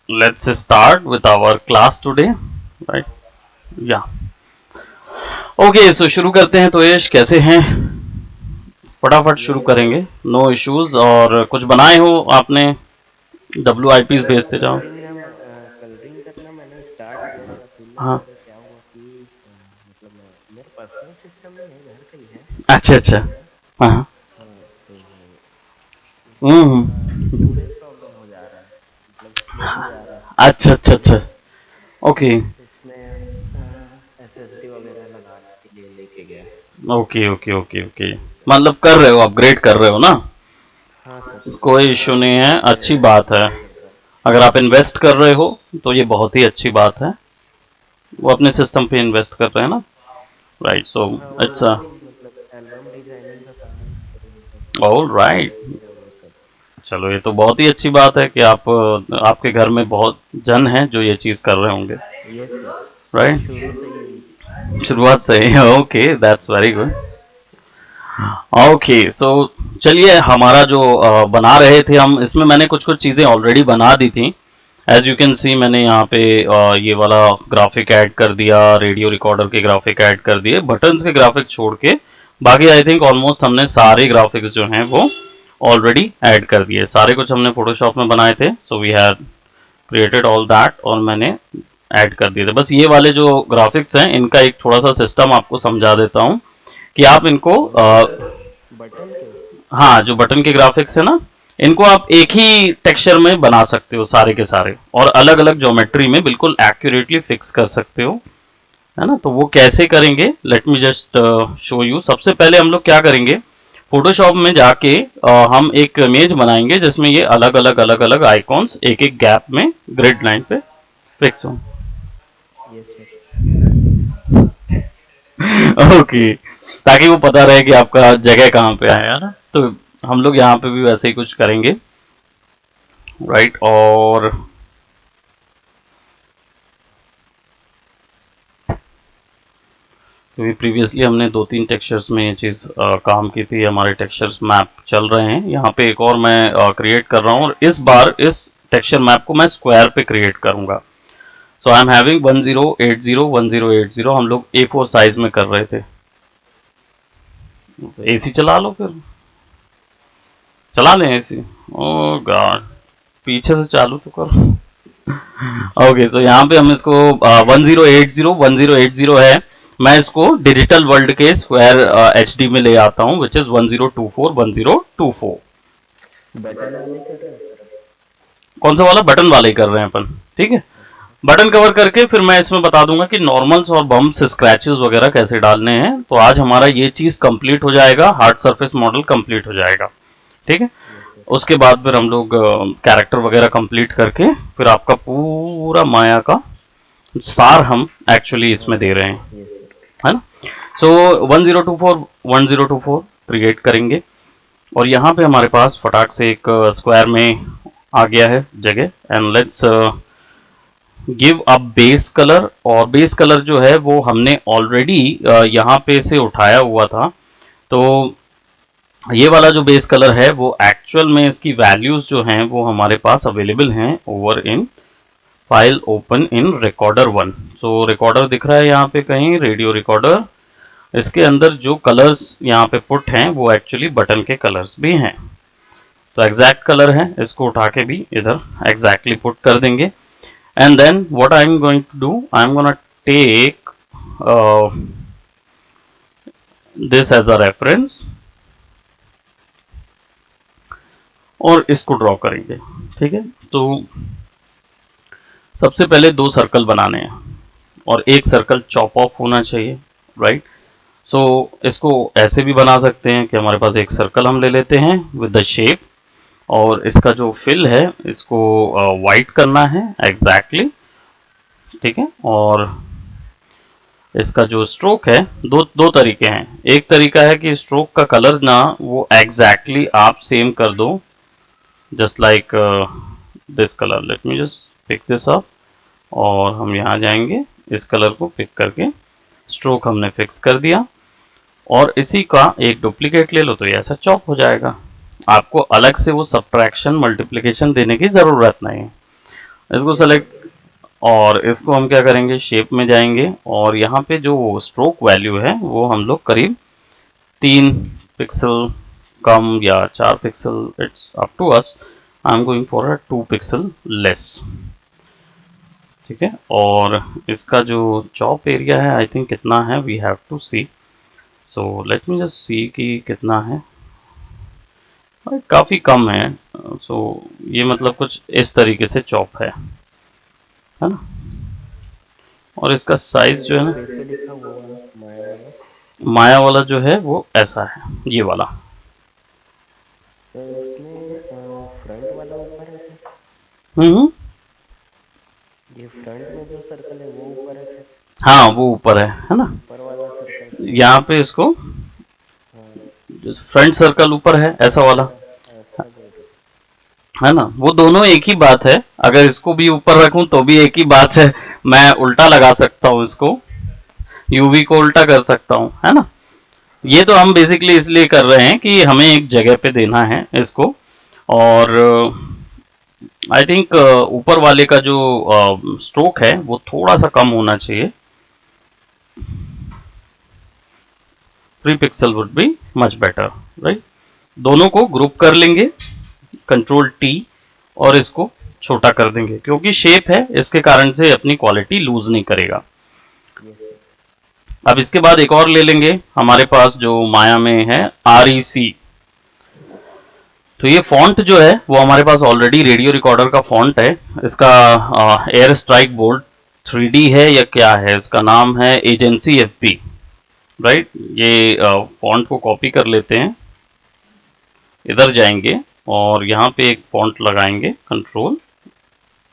let's start with our class today, right? Yeah. Okay, so शुरू करते हैं। तो यश कैसे हैं? फटाफट शुरू ये करेंगे। No issues. और कुछ बनाए हो आपने? WIPs सर भेजते जाओ। कलरिंग करना मैंने स्टार्ट किया था एक्चुअली ना हाँ। सर। क्या हुआ कि मतलब मेरा पर्सनल सिस्टम नहीं है, घर का ही है अच्छा अच्छा। लैपटॉप है। हाँ हाँ। हाँ, तो उसमें थोड़ा स्टोरेज प्रॉब्लम हो जा रहा है, मतलब स्लोली जा रहा है अच्छा अच्छा अच्छा। चलना। ओके तो उसमें एसएसडी वगैरह लगाने के लिए लेके गया। Okay okay okay okay. जी सर। मतलब कर रहे हो, अपग्रेड कर रहे हो ना? हाँ सर, कोई थोड़ा इश्यू नहीं है, उससे अच्छी बात है। वही चल रहा है। अगर आप इन्वेस्ट कर रहे हो तो ये बहुत ही अच्छी बात है। वो अपने सिस्टम पे इन्वेस्ट कर रहे हैं ना, राइट? सो हाँ, इट्स वही मतलब एल्बम डिजाइनिंग का काम सर, मतलब ऑल राइट। क्रिएटिव है वो सब। चलो, ये तो बहुत ही अच्छी बात है कि आप आपके घर में बहुत जन हैं जो ये चीज कर रहे होंगे, यस सर, राइट? शुरू से ही यही। शुरुआत से ही। Okay, that's very good. Okay, so चलिए, हमारा जो बना रहे थे हम, इसमें मैंने कुछ कुछ चीजें ऑलरेडी बना दी थी। एज यू कैन सी, मैंने यहाँ पे ये वाला ग्राफिक ऐड कर दिया, रेडियो रिकॉर्डर के ग्राफिक ऐड कर दिए, बटन्स के ग्राफिक छोड़ के। बाकी आई थिंक ऑलमोस्ट हमने सारे ग्राफिक्स जो हैं वो ऑलरेडी ऐड कर दिए। सारे कुछ हमने फोटोशॉप में बनाए थे, so we have created all that, और मैंने ऐड कर दिए थे। बस ये वाले जो ग्राफिक्स हैं, इनका एक थोड़ा सा सिस्टम आपको समझा देता हूँ कि आप इनको कौन से सर? बटन के? हाँ, जो बटन के ग्राफिक्स है ना, इनको आप एक ही टेक्सचर में बना सकते हो सारे के सारे, और अलग अलग ज्योमेट्री में बिल्कुल एक्यूरेटली फिक्स कर सकते हो, है ना? तो वो कैसे करेंगे, late me just show you. सबसे पहले हम लोग क्या करेंगे, फोटोशॉप में जाके हम एक इमेज बनाएंगे जिसमें ये अलग अलग आइकॉन्स एक एक गैप में ग्रिड लाइन पे फिक्स हो। Yes sir. ओके, ताकि वो पता रहे कि आपका जगह कहाँ पे है ना? तो हम लोग यहाँ पे भी वैसे ही कुछ करेंगे, राइट? और क्योंकि प्रीवियसली हमने दो तीन टेक्सचर्स में ये चीज़ काम की थी, हमारे टेक्सचर्स मैप चल रहे हैं। यहाँ पे एक और मैं क्रिएट कर रहा हूँ, और इस बार इस टेक्सचर मैप को मैं स्क्वायर पे क्रिएट करूंगा। सो आई एम हैविंग 1080 हम लोग A4 साइज में कर रहे थे। AC चला लो फिर, चला लें AC। ओ गॉड, पीछे से चालू तो करो। ओके, तो यहाँ पे हम इसको 1080 है। मैं इसको डिजिटल वर्ल्ड के स्क्वायर HD में ले आता हूँ, विच इज 1024 1024। बटन वाले कर रहे हैं सर आप? कौन सा वाला? बटन वाले ही कर रहे हैं अपन, ठीक है। अच्छा। बटन कवर करके फिर मैं इसमें बता दूंगा कि नॉर्मल्स और बम्प्स स्क्रैचेस वगैरह कैसे डालने हैं। तो आज हमारा ये चीज कंप्लीट हो जाएगा, हार्ड सरफेस मॉडल कंप्लीट हो जाएगा, ठीक है। Yes sir. उसके बाद फिर हम लोग कैरेक्टर वगैरह कंप्लीट करके फिर आपका पूरा माया का सार हम एक्चुअली हाँ इसमें दे सर। रहे हैं, यस सर। है ना? सो 1024 क्रिएट करेंगे, और यहाँ पे हमारे पास फटाक से एक स्क्वायर में आ गया है जगह। And let's give a base colour. और बेस कलर जो है वो हमने ऑलरेडी यहाँ पे से उठाया हुआ था। तो ये वाला जो बेस कलर है वो एक्चुअल में इसकी वैल्यूज जो हैं वो हमारे पास अवेलेबल हैं over in file open in recorder 1। So recorder दिख रहा है यहाँ पे कहीं, रेडियो रिकॉर्डर। इसके अंदर जो कलर्स यहाँ पे पुट हैं वो एक्चुअली बटन के कलर्स भी हैं। तो एग्जैक्ट कलर है, इसको उठा के भी इधर एग्जैक्टली पुट कर देंगे। And then what I am going to do, I am gonna take this as a reference, और इसको ड्रॉ करेंगे, ठीक है। तो सबसे पहले दो सर्कल बनाने हैं, और एक सर्कल चॉप ऑफ होना चाहिए, राइट? सो इसको ऐसे भी बना सकते हैं कि हमारे पास एक सर्कल हम ले लेते हैं विद द शेप, और इसका जो फिल है इसको वाइट करना है एग्जैक्टली, ठीक है। और इसका जो स्ट्रोक है, दो दो तरीके हैं। एक तरीका है कि स्ट्रोक का कलर ना वो एग्जैक्टली आप सेम कर दो, just like this colour. Let me just pick this up, और हम यहाँ जाएंगे, इस कलर को पिक करके स्ट्रोक हमने फिक्स कर दिया, और इसी का एक डुप्लीकेट ले लो तो ये ऐसा चॉप हो जाएगा। आपको अलग से वो सब्ट्रैक्शन मल्टीप्लिकेशन देने की ज़रूरत नहीं है। इसको यस सर। सेलेक्ट, और इसको हम क्या करेंगे, शेप में जाएंगे और यहाँ पे जो स्ट्रोक वैल्यू है वो हम लोग करीब 3 पिक्सल कम या 4 pixel, it's up to us. I am going for a 2 pixel less. ठीक है, और इसका जो चॉप एरिया है आई थिंक कितना है, we have to see. So let me just see कि कितना है। काफ़ी कम है। सो ये मतलब कुछ इस तरीके से चॉप है ना। और इसका साइज सर जो है वो ना, कैसे दिखा वो वाला माया वाला? माया वाला जो है वो ऐसा है, ये वाला। सर उसमें फ्रंट वाला ऊपर है क्या? हम्म। ये फ्रंट में जो सर्कल है वो ऊपर है क्या? हाँ वो ऊपर है ना। ऊपर वाला सर्कल हाँ। यहाँ पे इसको हाँ फ्रंट सर्कल ऊपर है ऐसा वाला, ऐसा, ऐसा बोल रहे थे। है ना। वो दोनों एक ही बात है, अगर इसको भी ऊपर रखूं तो भी एक ही बात है। मैं उल्टा लगा सकता हूँ इसको, यूवी को उल्टा कर सकता हूँ, है ना। हाँ ये तो हाँ। हम बेसिकली इसलिए कर रहे हैं कि हमें एक जगह पे देना है इसको। और आई थिंक ऊपर वाले का जो स्ट्रोक है वो थोड़ा सा कम होना चाहिए। 3 pixel would be much better, right. दोनों को ग्रुप कर लेंगे, कंट्रोल टी, और इसको छोटा कर देंगे क्योंकि शेप है, इसके कारण से अपनी क्वालिटी लूज नहीं करेगा। Yes sir. अब इसके बाद एक और ले लेंगे, हमारे पास जो माया में है REC। तो ये फॉन्ट जो है वो हमारे पास ऑलरेडी रेडियो रिकॉर्डर का फॉन्ट है। इसका एयर स्ट्राइक बोल्ट 3D है या क्या है, इसका नाम है एजेंसी FP, राइट। ये फॉन्ट को कॉपी कर लेते हैं, इधर जाएंगे और यहाँ पे एक फॉन्ट लगाएंगे, कंट्रोल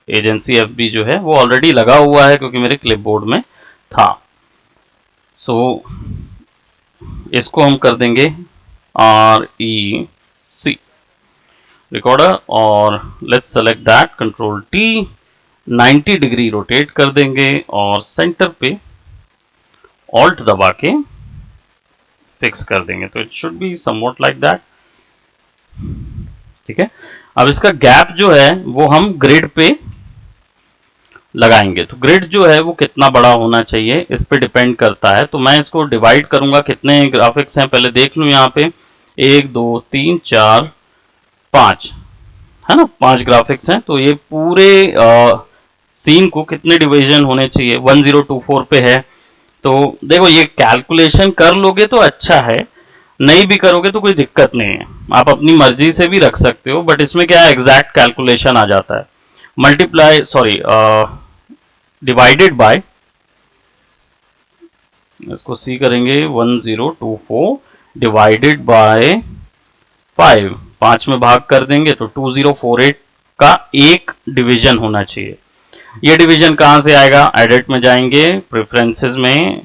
एजेंसी FB जो है वो ऑलरेडी लगा हुआ है क्योंकि मेरे क्लिपबोर्ड में था। सो इसको हम कर देंगे REC रिकॉर्डर, और let's select that, control T, 90 degree rotate कर देंगे और सेंटर पे ऑल्ट दबा के फिक्स कर देंगे, तो it should be somewhat like that. ठीक है, अब इसका गैप जो है वो हम ग्रिड पे लगाएंगे। तो ग्रिड जो है वो कितना बड़ा होना चाहिए इस पे डिपेंड करता है। तो मैं इसको डिवाइड करूंगा, कितने ग्राफिक्स हैं पहले देख लूं यहाँ पे, 1 2 3 4 5, है ना, 5 ग्राफिक्स हैं। तो ये पूरे सीन को कितने डिवीजन होने चाहिए, 1024 पे है। तो देखो ये कैलकुलेशन कर लोगे तो अच्छा है, नहीं भी करोगे तो कोई दिक्कत नहीं है, आप अपनी मर्जी से भी रख सकते हो, बट इसमें क्या है, एग्जैक्ट कैलकुलेशन आ जाता है। मल्टीप्लाई, सॉरी, डिवाइडेड बाय, इसको सी करेंगे, 1024 डिवाइडेड बाय 5, 5 में भाग कर देंगे तो 2048 का एक डिवीजन होना चाहिए। ये डिवीजन कहां से आएगा, एडिट में जाएंगे, प्रेफरेंसेस में,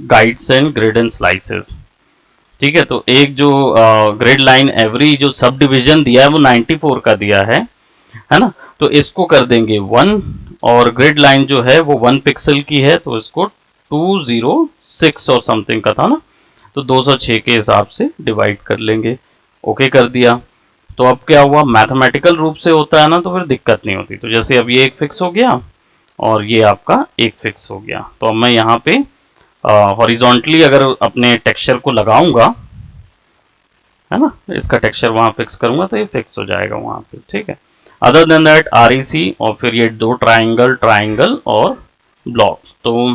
guides and grid and slices. ठीक है, तो एक जो ग्रिड लाइन एवरी जो सब डिवीजन दिया है वो 94 का दिया है ना। तो इसको कर देंगे 1, और ग्रिड लाइन जो है वो 1 पिक्सल की है तो इसको 206 और समथिंग का था ना, तो 206 के हिसाब से डिवाइड कर लेंगे। ओके कर दिया। तो अब क्या हुआ, मैथमेटिकल रूप से होता है ना तो फिर दिक्कत नहीं होती। तो जैसे अब ये एक फिक्स हो गया और ये आपका एक फिक्स हो गया, तो अब मैं यहाँ पे हॉरिजॉन्टली अगर अपने टेक्सचर को लगाऊंगा, है ना, इसका टेक्सचर वहां फिक्स करूंगा तो ये फिक्स हो जाएगा वहां पे। ठीक है, अदर देन दैट REC, और फिर ये दो ट्राइंगल, ट्राइंगल और ब्लॉक। तो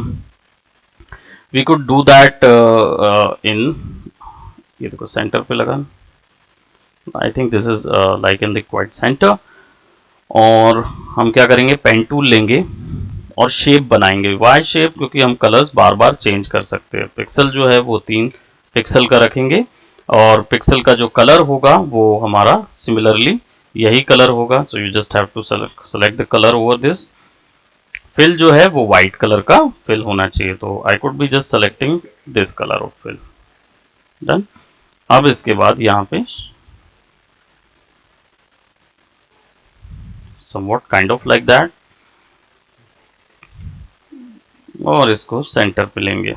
we could do that in, ये देखो सेंटर पे लगा, I think this is like in the quite centre. और हम क्या करेंगे, पेन टूल लेंगे और शेप बनाएंगे, वाई शेप, क्योंकि हम कलर्स बार बार चेंज कर सकते हैं। पिक्सल जो है वो 3 पिक्सल का रखेंगे, और पिक्सल का जो कलर होगा वो हमारा सिमिलरली यही कलर होगा। So you just have to select the colour over this. Fill जो है वो वाइट कलर का फिल होना चाहिए, तो I could be just selecting this colour of fill. Done. अब इसके बाद यहाँ पे somewhat kind of like that, और इसको सेंटर पे लेंगे।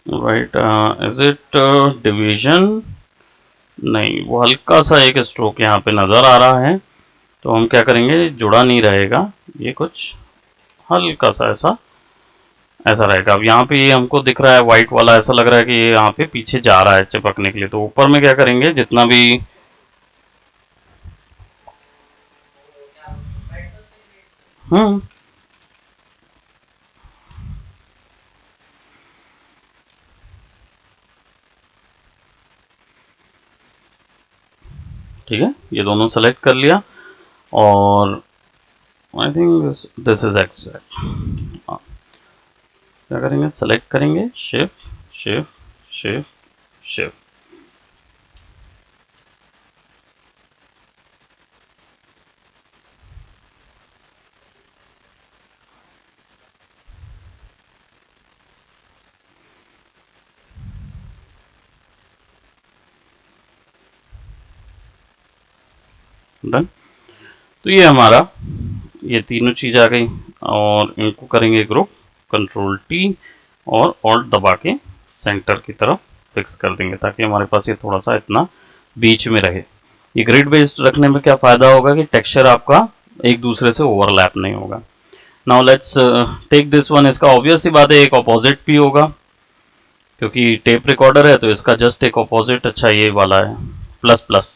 Right, is it division? नहीं, वो हल्का सा एक स्ट्रोक यहाँ पे नज़र आ रहा है, तो हम क्या करेंगे, जुड़ा नहीं रहेगा, ये कुछ हल्का सा ऐसा ऐसा रहेगा। अब यहाँ पे ये हमको दिख रहा है वाइट वाला, ऐसा लग रहा है कि ये यहाँ पे पीछे जा रहा है चिपकने के लिए, तो ऊपर में क्या करेंगे, जितना भी हम्म ठीक है, ये दोनों सेलेक्ट कर लिया और आई थिंक दिस इज एक्स। क्या करेंगे, सेलेक्ट करेंगे, shift shift shift shift, done. तो ये हमारा ये तीनों चीज आ गई और इनको करेंगे ग्रुप, कंट्रोल टी और ऑल्ट दबा के सेंटर की तरफ फिक्स कर देंगे, ताकि हमारे पास ये थोड़ा सा इतना बीच में रहे। ये ग्रिड बेस्ड रखने में क्या फायदा होगा कि टेक्सचर आपका एक दूसरे से ओवरलैप नहीं होगा। Now let's take this one. इसका ऑब्वियस सी बात है एक अपोजिट भी होगा, क्योंकि टेप रिकॉर्डर है तो इसका जस्ट एक अपोजिट, अच्छा ये वाला है प्लस प्लस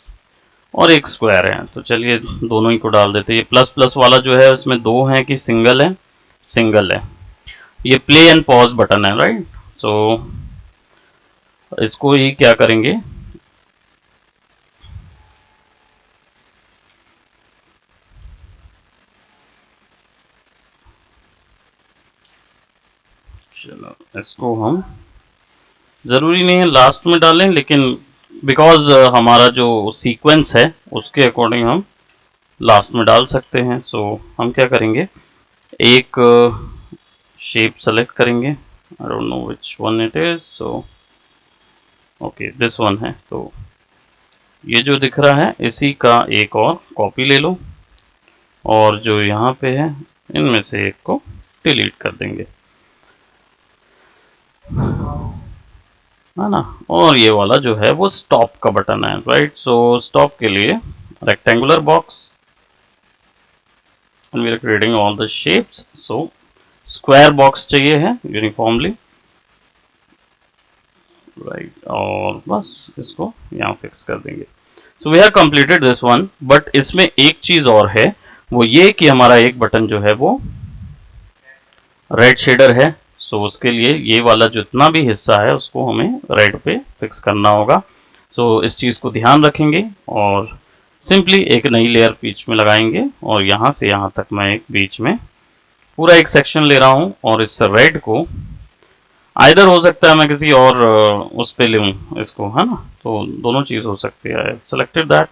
और एक स्क्वायर है, तो चलिए दोनों ही को डाल देते हैं। ये प्लस प्लस वाला जो है उसमें दो है कि सिंगल है, सिंगल है। ये प्ले एंड पॉज बटन है, राइट। सो इसको ही क्या करेंगे, चलो इसको हम, जरूरी नहीं है लास्ट में डालें, लेकिन बिकॉज हमारा जो सीक्वेंस है उसके अकॉर्डिंग हम लास्ट में डाल सकते हैं। सो हम क्या करेंगे, एक शेप सेलेक्ट करेंगे, I don't know which one it is, so okay this one है। तो ये जो दिख रहा है इसी का एक और कॉपी ले लो और जो यहाँ पे है इनमें से एक को डिलीट कर देंगे, है ना। और ये वाला जो है वो स्टॉप का बटन है, राइट। सो स्टॉप के लिए rectangular box and we are creating all the shapes. So square box चाहिए है यूनिफॉर्मली, राइट। और बस इसको यहाँ फिक्स कर देंगे। So we have completed this one, but इसमें एक चीज और है, वो ये कि हमारा एक बटन जो है वो रेड शेडर है। सो उसके लिए ये वाला जितना भी हिस्सा है उसको हमें रेड पे फिक्स करना होगा। सो इस चीज को ध्यान रखेंगे और सिंपली एक नई लेयर बीच में लगाएंगे और यहाँ से यहाँ तक मैं एक बीच में पूरा एक सेक्शन ले रहा हूँ और इस रेड को आइदर हो सकता है मैं किसी और उस पे लूँ इसको, है ना। तो दोनों चीज हो सकती है, सेलेक्टेड दैट,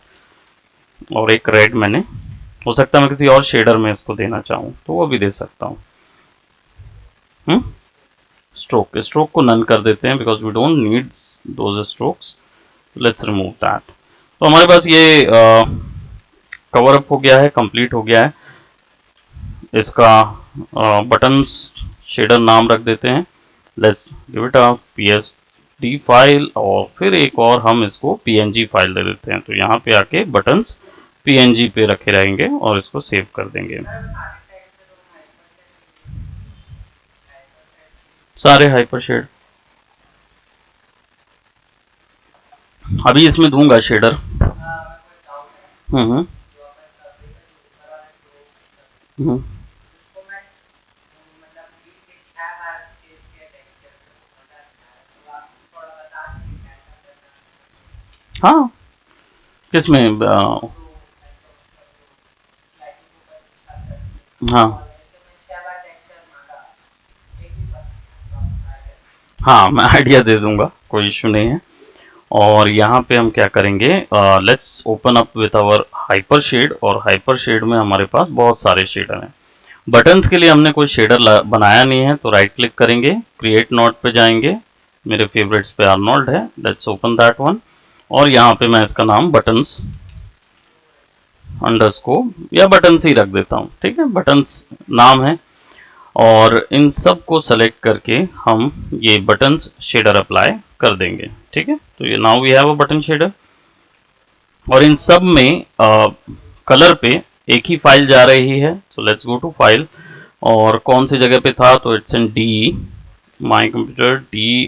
और एक रेड मैंने, हो सकता है मैं किसी और शेडर में इसको देना चाहूँ तो वो भी दे सकता हूँ। स्ट्रोक, स्ट्रोक को नन कर देते हैं because we don't need those strokes, let's remove that. तो हमारे पास ये कवर अप हो गया है, कंप्लीट हो गया है। इसका बटन्स शेडर नाम रख देते हैं, let's give it a psd file और फिर एक और हम इसको png फाइल दे देते हैं। तो यहाँ पे आके बटन्स png पे रखे रहेंगे और इसको सेव कर देंगे। सारे हाइपर शेड अभी इसमें दूंगा शेडर। हम्म हम्म हाँ, किसमें हाँ हाँ, मैं आइडिया दे दूंगा, कोई इशू नहीं है। और यहाँ पे हम क्या करेंगे, let's open up with our hyper shade, और हाइपर शेड में हमारे पास बहुत सारे शेडर हैं। बटन्स के लिए हमने कोई शेडर बनाया नहीं है, तो राइट क्लिक करेंगे, क्रिएट नोड पे जाएंगे, मेरे फेवरेट्स पे आर्नोल्ड है, लेट्स ओपन दैट वन। और यहाँ पे मैं इसका नाम बटन्स अंडरस्कोर या बटन्स ही रख देता हूँ, ठीक है, बटन्स नाम है। और इन सब को सेलेक्ट करके हम ये बटन्स शेडर अप्लाई कर देंगे। ठीक है, तो ये now we have a button shader और इन सब में कलर पे एक ही फाइल जा रही है। So let's go to file और कौन सी जगह पे था, तो it's in D my computer D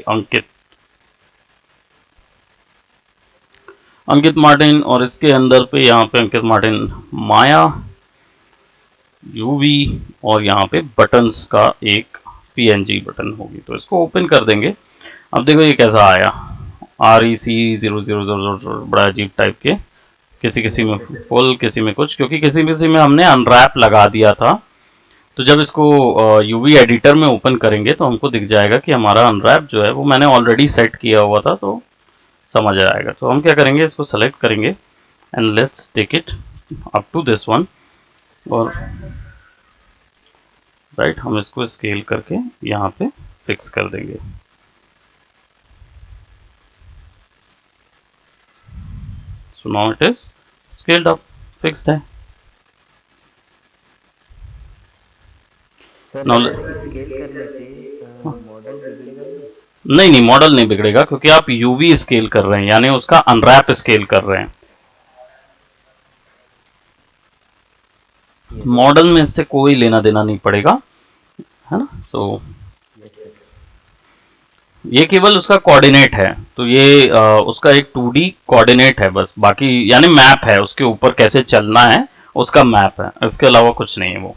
Ankit Martin और इसके अंदर पे यहाँ पे अंकित मार्टिन माया यूवी और यहाँ पे बटन्स का एक पीएनजी बटन होगी। तो इसको ओपन कर देंगे। अब देखो ये कैसा आया, REC 0000, बड़ा अजीब टाइप के, किसी किसी में फुल किसी में कुछ, क्योंकि किसी किसी में हमने अनरैप लगा दिया था। तो जब इसको यूवी एडिटर में ओपन करेंगे तो हमको दिख जाएगा कि हमारा अनरैप जो है वो मैंने ऑलरेडी सेट किया हुआ था, तो समझ आएगा। तो हम क्या करेंगे, इसको सेलेक्ट करेंगे and let's take it up to this one और राइट हम इसको स्केल करके यहाँ पे फिक्स कर देंगे। So now it is scaled up, fixed है। सर नाउ अगर स्केल करने पे मॉडल बिगड़ेगा नहीं? नहीं नहीं, मॉडल नहीं बिगड़ेगा क्योंकि आप यूवी स्केल कर रहे हैं, यानी उसका अनरैप स्केल कर रहे हैं। Yes sir. मॉडल में इससे कोई लेना देना नहीं पड़ेगा, है ना। So yes sir. ये केवल उसका कोऑर्डिनेट है, तो ये उसका एक 2D कोऑर्डिनेट है बस, बाकी यानी मैप है, उसके ऊपर कैसे चलना है उसका मैप है, इसके अलावा कुछ नहीं है वो।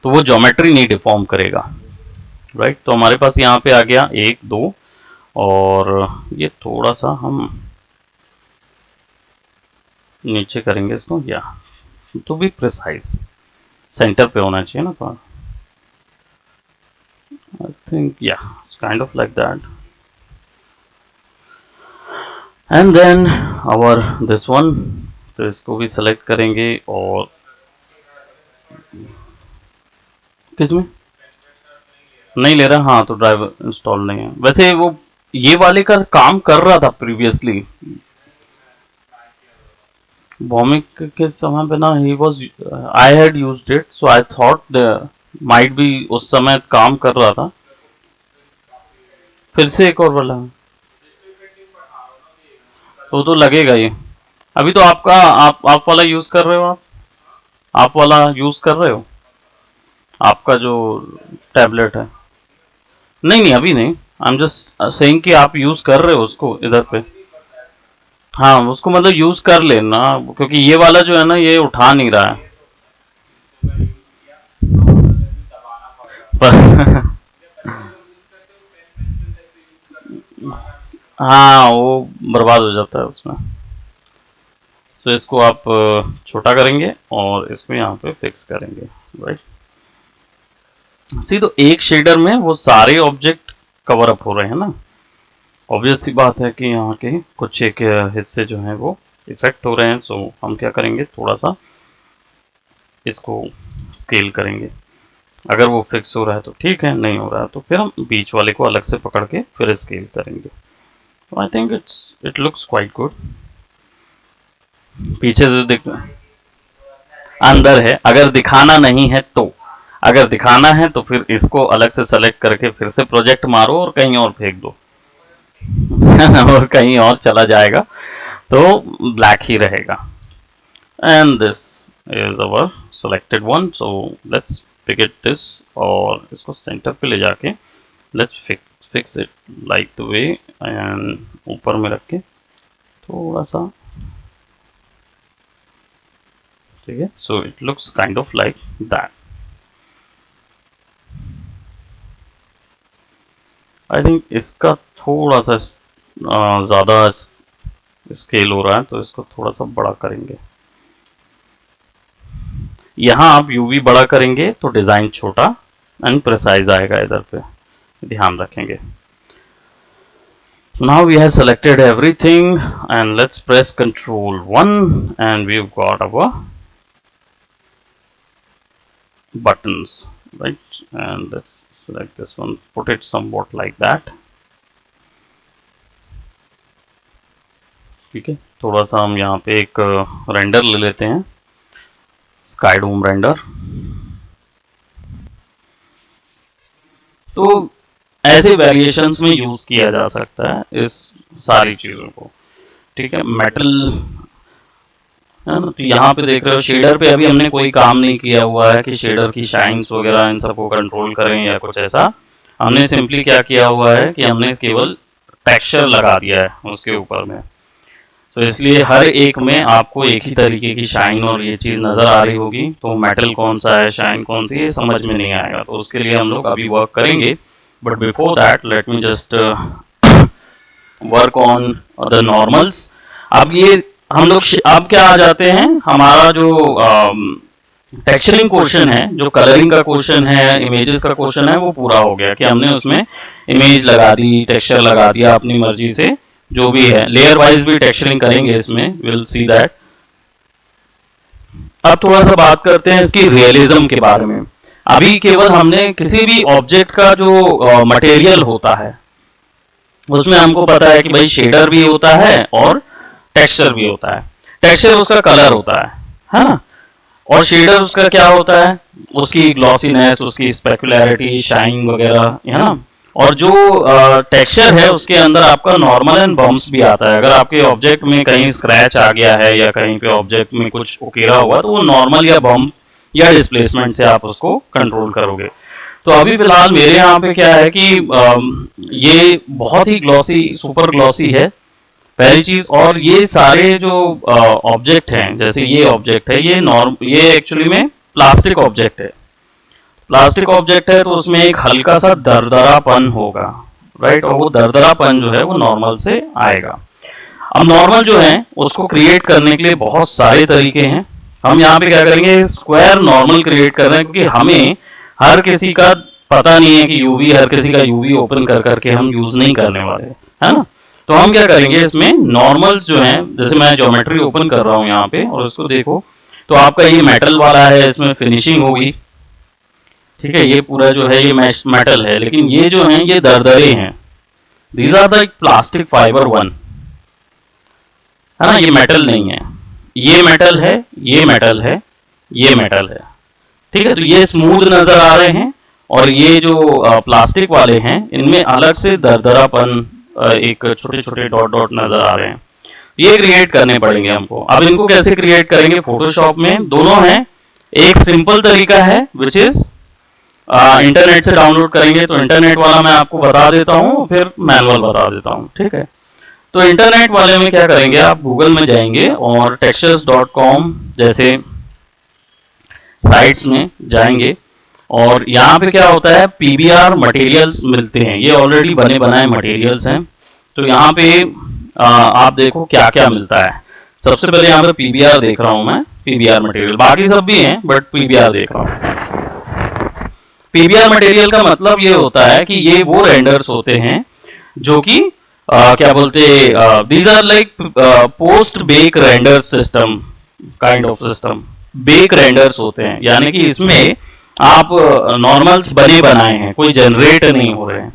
तो वो ज्योमेट्री नहीं डिफॉर्म करेगा। यस राइट, तो हमारे पास यहाँ पे आ गया 1 2 और ये थोड़ा सा हम नीचे करेंगे इसको, या टू बी प्रिसाइज सेंटर पे होना चाहिए ना थोड़ा। आई थिंक या it's kind of like that and then our this one, तो इसको भी सेलेक्ट करेंगे और किसमें नहीं ले रहा, हाँ तो ड्राइवर इंस्टॉल नहीं है वैसे वो, ये वाले का काम कर रहा था प्रीवियसली भौमिक के समय पे ना, he was I had used it so I thought the might be उस समय काम कर रहा था। फिर से एक और वाला, तो लगेगा ये। अभी तो आपका आप वाला यूज कर रहे हो, आप वाला यूज कर रहे हो, आपका जो टैबलेट है। नहीं नहीं अभी नहीं, आई एम जस्ट सेइंग कि आप यूज कर रहे हो उसको इधर पे। हाँ उसको मतलब यूज कर लेना, क्योंकि ये वाला जो है ना ये उठा नहीं रहा है पर हाँ वो बर्बाद हो जाता है उसमें। तो इसको आप छोटा करेंगे और इसको यहाँ पे फिक्स करेंगे। राइट, सी तो एक शेडर में वो सारे ऑब्जेक्ट कवर अप हो रहे हैं ना। ऑब्वियस सी बात है कि यहाँ के कुछ एक हिस्से जो हैं वो इफेक्ट हो रहे हैं। सो हम क्या करेंगे, थोड़ा सा इसको स्केल करेंगे। अगर वो फिक्स हो रहा है तो ठीक है, नहीं हो रहा है तो फिर हम बीच वाले को अलग से पकड़ के फिर स्केल करेंगे। I think it looks quite good. पीछे से देख, अंदर है, अगर दिखाना नहीं है तो, अगर दिखाना है तो फिर इसको अलग से सेलेक्ट करके फिर से प्रोजेक्ट मारो और कहीं और फेंक दो और कहीं और चला जाएगा तो ब्लैक ही रहेगा। And this is our selected one, so let's pick it this और इसको सेंटर पे ले जाके let's fix it like the way and ऊपर में रख के थोड़ा सा, ठीक है। So it looks kind of like that. I think इसका थोड़ा सा ज़्यादा स्केल हो रहा है तो इसको थोड़ा सा बड़ा करेंगे। यहाँ आप यूवी बड़ा करेंगे तो डिज़ाइन छोटा एंड प्रिसाइज आएगा इधर पे, ध्यान रखेंगे। Now we have selected everything and let's press Ctrl 1 and we've got our buttons, right? And let's select this one, put it somewhat like that. ठीक है, थोड़ा सा हम यहाँ पे एक रेंडर ले लेते हैं, स्काई डोम रेंडर। तो ऐसे वेरिएशंस में यूज किया जा सकता है इस सारी चीजों को। ठीक है, मेटल है ना। तो यहाँ पे देख रहे हो शेडर पे अभी हमने कोई काम नहीं किया हुआ है कि शेडर की शाइन्स वगैरह इन सबको कंट्रोल करें या कुछ ऐसा। हमने सिंपली क्या किया हुआ है कि हमने केवल टेक्सचर लगा दिया है उसके ऊपर में। तो इसलिए हर एक में आपको एक ही तरीके की शाइन और ये चीज नजर आ रही होगी। तो मेटल कौन सा है, शाइन कौन सी, ये समझ में नहीं आएगा। तो उसके लिए हम लोग अभी वर्क करेंगे, but before that let me just work on the normals. अब ये हम लोग अब क्या आ जाते हैं, हमारा जो टेक्सचरिंग क्वेश्चन है, जो कलरिंग का क्वेश्चन है, इमेजेस का क्वेश्चन है, वो पूरा हो गया कि हमने उसमें इमेज लगा दी, टेक्सचर लगा दिया अपनी मर्जी से, जो भी है। लेयर वाइज भी टेक्सचरिंग करेंगे इसमें, विल सी दैट। अब थोड़ा सा बात करते हैं इसकी रियलिज्म के बारे में। अभी केवल हमने किसी भी ऑब्जेक्ट का जो मटेरियल होता है उसमें हमको पता है कि भाई शेडर भी होता है और टेक्सचर भी होता है। टेक्सचर उसका कलर होता है ना, और शेडर उसका क्या होता है, उसकी ग्लॉसीनेस, उसकी स्पेकुलैरिटी, शाइन वगैरह, है ना। और जो टेक्सचर है उसके अंदर आपका नॉर्मल एंड बम्प्स भी आता है। अगर आपके ऑब्जेक्ट में कहीं स्क्रैच आ गया है या कहीं पे ऑब्जेक्ट में कुछ उकेरा हुआ, तो वो नॉर्मल या बम्प या डिस्प्लेसमेंट से आप उसको कंट्रोल करोगे। तो अभी फिलहाल मेरे यहाँ पे क्या है कि ये बहुत ही ग्लॉसी, सुपर ग्लॉसी है पहली चीज। और ये सारे जो ऑब्जेक्ट हैं, जैसे ये ऑब्जेक्ट है, ये एक्चुअली में प्लास्टिक ऑब्जेक्ट है। प्लास्टिक ऑब्जेक्ट है तो उसमें एक हल्का सा दरदरापन होगा, राइट। और वो दरदरापन जो है वो नॉर्मल से आएगा। अब नॉर्मल जो है उसको क्रिएट करने के लिए बहुत सारे तरीके हैं। हम यहाँ पे क्या करेंगे, स्क्वायर नॉर्मल क्रिएट कर रहे हैं, क्योंकि हमें हर किसी का पता नहीं है कि यूवी, हर किसी का यूवी ओपन कर करके हम यूज नहीं करने वाले, है ना। तो हम क्या करेंगे, इसमें नॉर्मल्स जो हैं, जैसे मैं ज्योमेट्री ओपन कर रहा हूँ यहाँ पे और उसको देखो, तो आपका ये मेटल वाला है, इसमें फिनिशिंग होगी, ठीक है। ये पूरा जो है ये मेटल है, लेकिन ये जो है ये दरदरे हैं। These are the plastic fibre one, है ना। ये मेटल नहीं है, ये मेटल है, ये मेटल है, ये मेटल है, ठीक है। तो ये स्मूथ नजर आ रहे हैं, और ये जो प्लास्टिक वाले हैं इनमें अलग से दरदरापन, एक छोटे छोटे डॉट डॉट नजर आ रहे हैं। ये क्रिएट करने पड़ेंगे हमको। अब इनको कैसे क्रिएट करेंगे, फोटोशॉप में दोनों है। एक सिंपल तरीका है विच इज इंटरनेट से डाउनलोड करेंगे। तो इंटरनेट वाला मैं आपको बता देता हूँ, फिर मैनुअल बता देता हूँ, ठीक है। तो इंटरनेट वाले में क्या करेंगे, आप गूगल में जाएंगे और textures.com जैसे साइट्स में जाएंगे, और यहाँ पे क्या होता है, पीबीआर मटेरियल्स मिलते हैं। ये ऑलरेडी बने बनाए मटेरियल्स हैं। तो यहाँ पे आप देखो क्या क्या मिलता है। सबसे पहले यहाँ पे पीबीआर देख रहा हूँ मैं, पीबीआर मटेरियल, बाकी सब भी हैं बट पीबीआर देख रहा हूँ। पीबीआर मटेरियल का मतलब ये होता है कि ये वो रेंडर्स होते हैं जो कि क्या बोलते, these are like post bake render system, kind of system. Bake renders होते हैं, यानी कि इसमें आप नॉर्मल्स बने बनाए हैं, कोई जनरेट नहीं हो रहे हैं,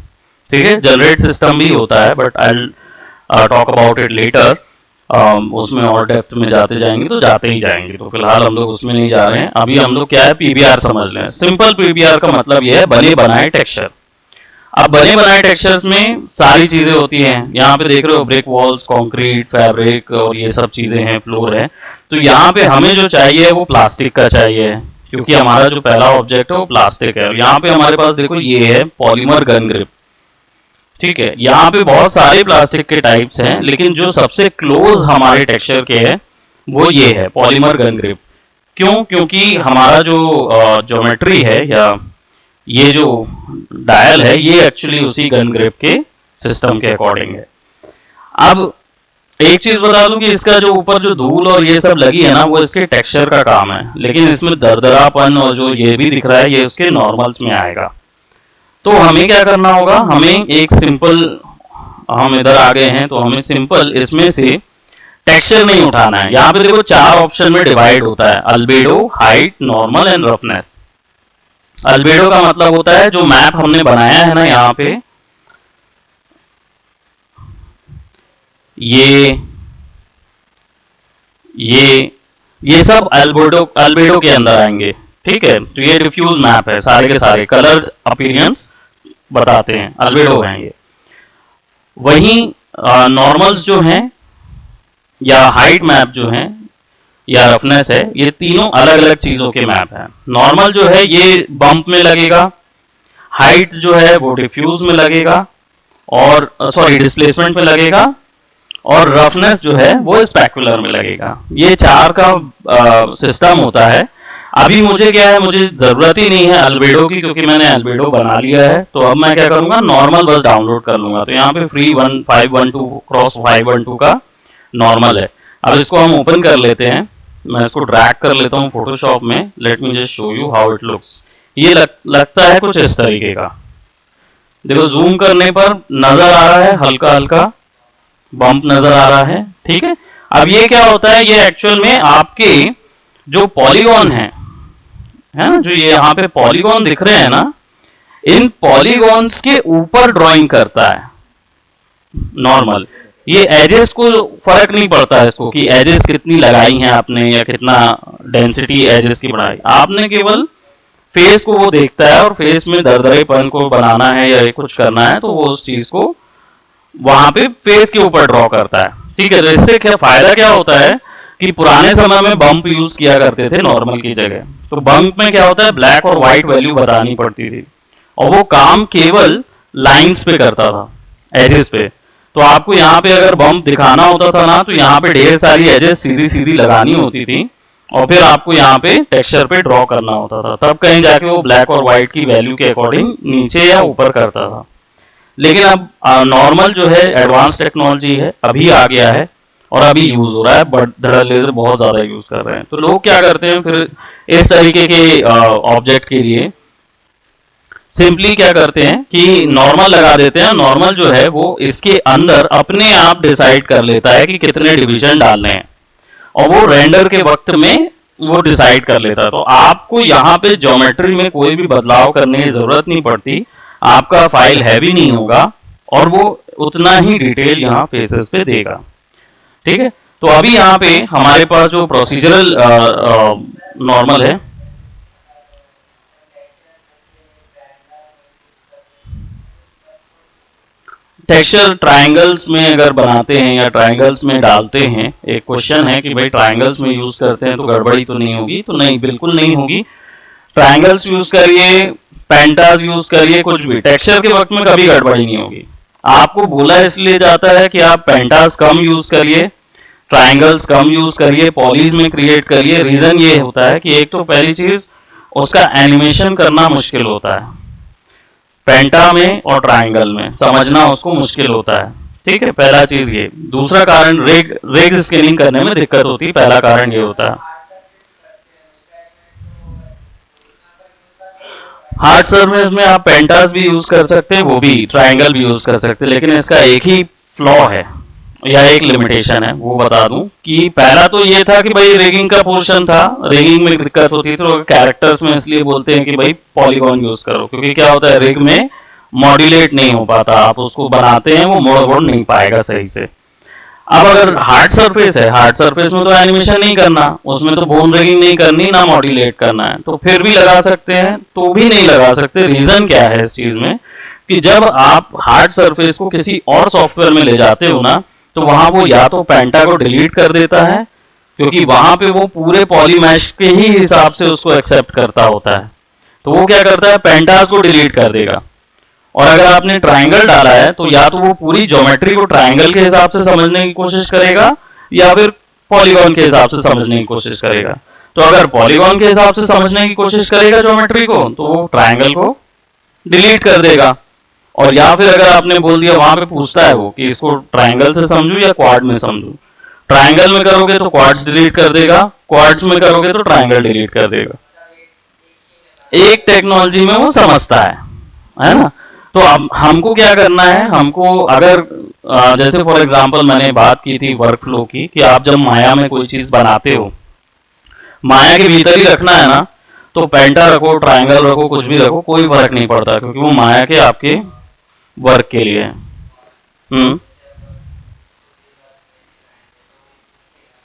ठीक है। जनरेट सिस्टम भी होता है, but I talk about it later. उसमें और डेप्थ में जाते जाएंगे तो जाते ही जाएंगे, तो फिलहाल हम लोग उसमें नहीं जा रहे हैं। अभी हम लोग क्या है, पीबीआर समझ लें। सिंपल पीबीआर का मतलब यह है बने बनाए टेक्सचर। अब बने बनाए टेक्सचर्स में सारी चीजें होती हैं। यहाँ पे देख रहे हो ब्रिक वॉल्स, कंक्रीट, फैब्रिक और ये सब चीजें हैं, फ्लोर है। तो यहाँ पे हमें जो चाहिए वो प्लास्टिक का चाहिए, क्योंकि हमारा जो पहला ऑब्जेक्ट है वो प्लास्टिक है। यहाँ पे हमारे पास देखो ये है पॉलीमर गन ग्रिप, ठीक है। यहाँ पे बहुत सारे प्लास्टिक के टाइप्स हैं, लेकिन जो सबसे क्लोज हमारे टेक्सचर के है वो ये है पॉलीमर गन ग्रिप। क्यों, क्योंकि हमारा जो ज्योमेट्री है या ये जो डायल है ये एक्चुअली उसी गन ग्रिप के सिस्टम के अकॉर्डिंग है। अब एक चीज बता दूं कि इसका जो ऊपर जो धूल और ये सब लगी है ना, वो इसके टेक्सचर का काम है, लेकिन इसमें दरदरापन और जो ये भी दिख रहा है ये उसके नॉर्मल्स में आएगा। तो हमें क्या करना होगा, हमें एक सिंपल, हम इधर आ गए हैं तो हमें सिंपल इसमें से टेक्सचर नहीं उठाना है। यहाँ पे देखो 4 ऑप्शन में डिवाइड होता है, albedo, height, normal and roughness. Albedo का मतलब होता है जो मैप हमने बनाया है ना यहाँ पे, ये सब अल्बेडो के अंदर आएंगे, ठीक है। तो ये डिफ्यूज मैप है, सारे के सारे कलर अपीयरेंस बताते हैं, अल्बेडो हैं ये। वहीं नॉर्मल्स जो हैं या हाइट मैप जो हैं या रफनेस है, ये तीनों अलग अलग चीजों के मैप हैं। नॉर्मल जो है ये बम्प में लगेगा, हाइट जो है वो डिफ्यूज में लगेगा, और सॉरी डिस्प्लेसमेंट में लगेगा, और रफनेस जो है वो स्पेकुलर में लगेगा। ये चार का सिस्टम होता है। अभी मुझे क्या है, मुझे जरूरत ही नहीं है अल्बेडो की, क्योंकि मैंने अल्बेडो बना लिया है। तो अब मैं क्या करूंगा, नॉर्मल बस डाउनलोड कर लूंगा। तो यहाँ पे फ्री 1512 क्रॉस 512 का नॉर्मल है। अब इसको हम ओपन कर लेते हैं। मैं इसको ड्रैग कर लेता हूँ फोटोशॉप में। Late me just show you how it looks. ये लगता है कुछ इस तरीके का। देखो जूम करने पर नजर आ रहा है, हल्का हल्का बम्प नजर आ रहा है, ठीक है। अब ये क्या होता है, ये एक्चुअल में आपके जो पॉलीगॉन है ना, जो ये यहाँ पे पॉलीगॉन दिख रहे हैं ना, इन पॉलीगॉन्स के ऊपर ड्राइंग करता है नॉर्मल। ये एजेस को फर्क नहीं पड़ता है इसको कि एजेस कितनी लगाई हैं आपने या कितना डेंसिटी एजेस की बढ़ाई। आपने केवल फेस को वो देखता है, और फेस में दरदरेपन को बनाना है या कुछ करना है तो वो उस चीज को वहां पे फेस के ऊपर ड्रॉ करता है, ठीक है। तो इससे क्या फायदा क्या होता है कि पुराने समय में बम्प यूज किया करते थे नॉर्मल की जगह। तो बम्प में क्या होता है, ब्लैक और व्हाइट वैल्यू बतानी पड़ती थी, और वो काम केवल लाइंस पे करता था, एजेस पे। तो आपको यहाँ पे अगर बम्प दिखाना होता था ना, तो यहाँ पे ढेर सारी एजेस सीधी सीधी लगानी होती थी, और फिर आपको यहाँ पे टेक्सचर पे ड्रॉ करना होता था, तब कहीं जाके वो ब्लैक और व्हाइट की वैल्यू के अकॉर्डिंग नीचे या ऊपर करता था। लेकिन अब नॉर्मल जो है एडवांस टेक्नोलॉजी है, अभी आ गया है और अभी यूज हो रहा है, बट धड़ा लेजर बहुत ज्यादा यूज कर रहे हैं। तो लोग क्या करते हैं फिर इस तरीके के ऑब्जेक्ट के लिए सिंपली क्या करते हैं कि नॉर्मल लगा देते हैं। नॉर्मल जो है वो इसके अंदर अपने आप डिसाइड कर लेता है कि कितने डिवीजन डालने हैं, और वो रेंडर के वक्त में वो डिसाइड कर लेता है। तो आपको यहाँ पे ज्योमेट्री में कोई भी बदलाव करने की जरूरत नहीं पड़ती, आपका फाइल हैवी नहीं होगा, और वो उतना ही डिटेल यहाँ फेसेस पे देगा, ठीक है। तो अभी यहाँ पे हमारे पास जो प्रोसीजरल नॉर्मल है, टेक्सचर ट्रायंगल्स में अगर बनाते हैं या ट्रायंगल्स में डालते हैं, एक क्वेश्चन है कि भाई ट्रायंगल्स में यूज करते हैं तो गड़बड़ी तो नहीं होगी? तो नहीं, बिल्कुल नहीं होगी। ट्रायंगल्स यूज करिए, पेंटास यूज करिए, कुछ भी टेक्सचर के वक्त में कभी गड़बड़ी नहीं होगी। आपको बोला इसलिए जाता है कि आप पेंटास कम यूज करिए, ट्रायंगल्स कम यूज करिए, पॉलीज में क्रिएट करिए। रीजन ये होता है कि एक तो पहली चीज उसका एनिमेशन करना मुश्किल होता है, पेंटा में और ट्रायंगल में समझना उसको मुश्किल होता है, ठीक है। पहला चीज ये। दूसरा कारण रेग स्केलिंग करने में दिक्कत होती है, पहला कारण ये होता है। हार्ड सरफेस में आप पेंटास भी यूज कर सकते हैं, वो भी ट्रायंगल भी यूज कर सकते हैं, लेकिन इसका एक ही फ्लॉ है या एक लिमिटेशन है, वो बता दूं कि पहला तो ये था कि भाई रेगिंग का पोर्शन था, रेगिंग में दिक्कत होती है, तो कैरेक्टर्स में इसलिए बोलते हैं कि भाई पॉलीगॉन यूज करो, क्योंकि क्या होता है रेग में मॉड्यूलेट नहीं हो पाता, आप उसको बनाते हैं वो मोड़ नहीं पाएगा सही से। अब अगर हार्ड सरफेस है, हार्ड सरफेस में तो एनिमेशन नहीं करना, उसमें तो बोन रेगिंग नहीं करनी, ना मॉड्यूलेट करना है, तो फिर भी लगा सकते हैं, तो भी नहीं लगा सकते। रीजन क्या है इस चीज में कि जब आप हार्ड सरफेस को किसी और सॉफ्टवेयर में ले जाते हो ना, तो वहां वो या तो पेंटा को डिलीट कर देता है, क्योंकि वहां पे वो पूरे पॉलीमैश के ही हिसाब से उसको एक्सेप्ट करता होता है, तो वो क्या करता है पेंटास को डिलीट कर देगा। और अगर आपने ट्रायंगल डाला है तो या तो वो पूरी ज्योमेट्री को ट्रायंगल के हिसाब से समझने की कोशिश करेगा, या फिर पॉलीगॉन के हिसाब से समझने की कोशिश करेगा। तो अगर पॉलीगॉन के हिसाब से समझने की कोशिश करेगा ज्योमेट्री को, तो वो ट्रायंगल को डिलीट कर देगा। और या फिर अगर आपने बोल दिया, वहां पे पूछता है वो कि इसको ट्रायंगल से समझू या क्वाड में समझू, ट्रायंगल में करोगे तो क्वाड्स डिलीट कर देगा, क्वाड्स में करोगे तो ट्रायंगल डिलीट कर देगा। एक टेक्नोलॉजी में वो समझता है ना। तो अब हमको क्या करना है, हमको अगर जैसे फॉर एग्जांपल मैंने बात की थी वर्क फ्लो की, कि आप जब माया में कोई चीज बनाते हो, माया के भीतर ही रखना है ना, तो पेंटा रखो, ट्रायंगल रखो, कुछ भी रखो, कोई फर्क नहीं पड़ता, क्योंकि वो माया के आपके वर्क के लिए है।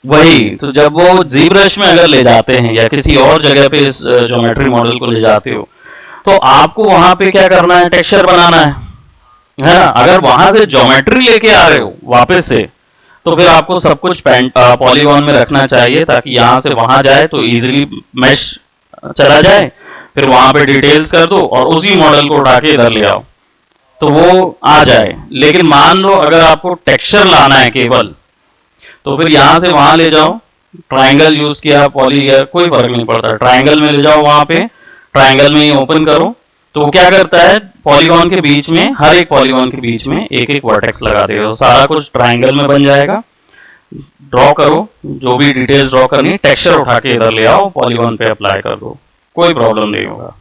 वही तो जब वो जी ब्रश में अगर ले जाते हैं या किसी और जगह पे इस ज्योमेट्री मॉडल को ले जाते हो, तो आपको वहां पे क्या करना है, टेक्सचर बनाना है ना। अगर वहां से ज्योमेट्री लेके आ रहे हो वापस से, तो फिर आपको सब कुछ पॉलीगॉन में रखना चाहिए, ताकि यहां से वहां जाए तो इजीली मैश चला जाए, फिर वहां पे डिटेल्स कर दो और उसी मॉडल को उठा के इधर ले आओ तो वो आ जाए। लेकिन मान लो अगर आपको टेक्सचर लाना है केवल, तो फिर यहां से वहां ले जाओ, ट्राइंगल यूज किया, पॉली किया, कोई फर्क नहीं पड़ता, ट्राइंगल में ले जाओ, वहां पे ट्राइंगल में ही ओपन करो, तो वो क्या करता है, पॉलीगॉन के बीच में, हर एक पॉलीगॉन के बीच में एक एक वर्टेक्स लगा देगा, तो सारा कुछ ट्राइंगल में बन जाएगा। ड्रॉ करो, जो भी डिटेल्स ड्रॉ करनी, टेक्सचर उठा के इधर ले आओ, पॉलीगॉन पे अप्लाई कर दो, कोई प्रॉब्लम नहीं होगा।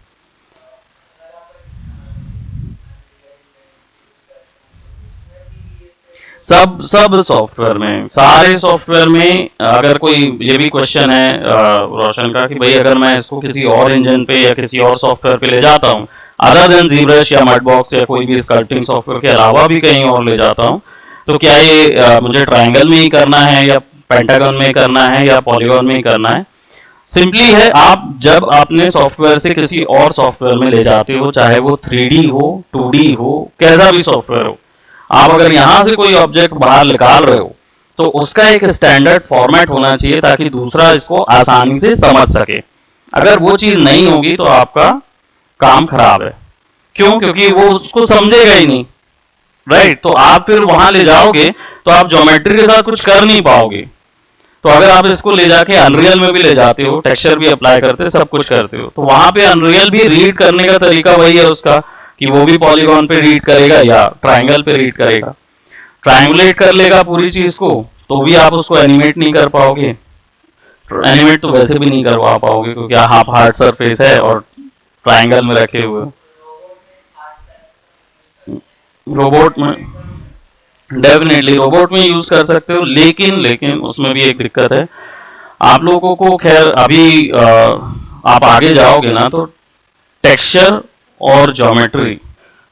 सब सब सॉफ्टवेयर में, सारे सॉफ्टवेयर में। अगर कोई ये भी क्वेश्चन है रोशन का कि भाई अगर मैं इसको किसी और इंजन पे या किसी और सॉफ्टवेयर पे ले जाता हूँ, अदर देन ZBrush या मडबॉक्स या कोई भी स्कल्पटिंग सॉफ्टवेयर के अलावा भी कहीं और ले जाता हूँ, तो क्या ये मुझे ट्राइंगल में ही करना है या पेंटागन में ही करना है या पॉलीगॉन में ही करना है? सिंपली है, आप जब अपने सॉफ्टवेयर से किसी और सॉफ्टवेयर में ले जाते हो, चाहे वो 3D हो, 2D हो, कैसा भी सॉफ्टवेयर हो, आप अगर यहां से कोई ऑब्जेक्ट बाहर निकाल रहे हो, तो उसका एक स्टैंडर्ड फॉर्मेट होना चाहिए ताकि दूसरा इसको आसानी से समझ सके। अगर वो चीज नहीं होगी तो आपका काम खराब है। क्यों? क्योंकि वो उसको समझेगा ही नहीं, राइट। तो आप फिर वहां ले जाओगे तो आप ज्योमेट्री के साथ कुछ कर नहीं पाओगे। तो अगर आप इसको ले जाके अनरियल में भी ले जाते हो, टेक्सचर भी अप्लाई करते हो, सब कुछ करते हो, तो वहां पे अनरियल भी रीड करने का तरीका वही है उसका, कि वो भी पॉलीगॉन पे रीड करेगा या ट्राइंगल पे रीड करेगा। ट्राइंगुलेट कर लेगा पूरी चीज को, तो भी आप उसको एनिमेट नहीं कर पाओगे। एनिमेट तो वैसे भी नहीं करवा पाओगे क्योंकि हाफ हार्ड सरफेस है और ट्राइंगल में रखे हुए। रोबोट में डेफिनेटली रोबोट में यूज कर सकते हो, लेकिन लेकिन उसमें भी एक दिक्कत है। आप लोगों को खैर अभी आप आगे जाओगे ना तो टेक्सचर और ज्योमेट्री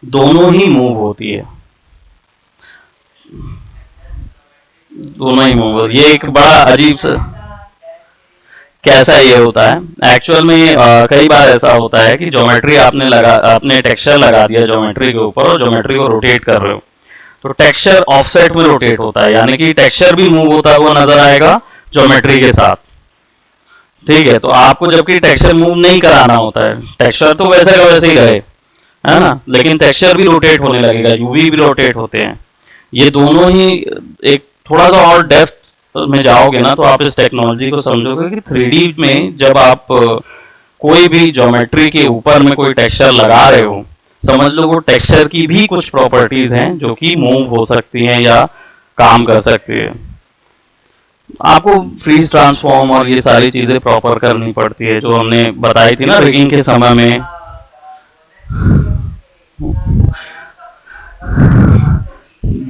दोनों ही मूव होती है, दोनों ही मूव होती है। ये एक बड़ा अजीब सा कैसा ये होता है एक्चुअल में, कई बार ऐसा होता है कि ज्योमेट्री आपने टेक्सचर लगा दिया ज्योमेट्री के ऊपर और ज्योमेट्री को रोटेट कर रहे हो, तो टेक्सचर ऑफसेट में रोटेट होता है, यानी कि टेक्सचर भी मूव होता हुआ नजर आएगा ज्योमेट्री के साथ। ठीक है, तो आपको जबकि टेक्सचर मूव नहीं कराना होता है, टेक्सचर तो वैसे का वैसे ही रहे, है ना, लेकिन टेक्सचर भी रोटेट होने लगेगा, यूवी भी रोटेट होते हैं। ये दोनों ही एक थोड़ा सा और डेप्थ में जाओगे ना तो आप इस टेक्नोलॉजी को समझोगे कि 3D में जब आप कोई भी ज्योमेट्री के ऊपर में कोई टेक्सचर लगा रहे हो, समझ लो वो टेक्सचर की भी कुछ प्रॉपर्टीज हैं जो कि मूव हो सकती हैं या काम कर सकती है। आपको फ्रीज ट्रांसफॉर्म और ये सारी चीजें प्रॉपर करनी पड़ती है जो हमने बताई थी ना रिगिंग के समय में।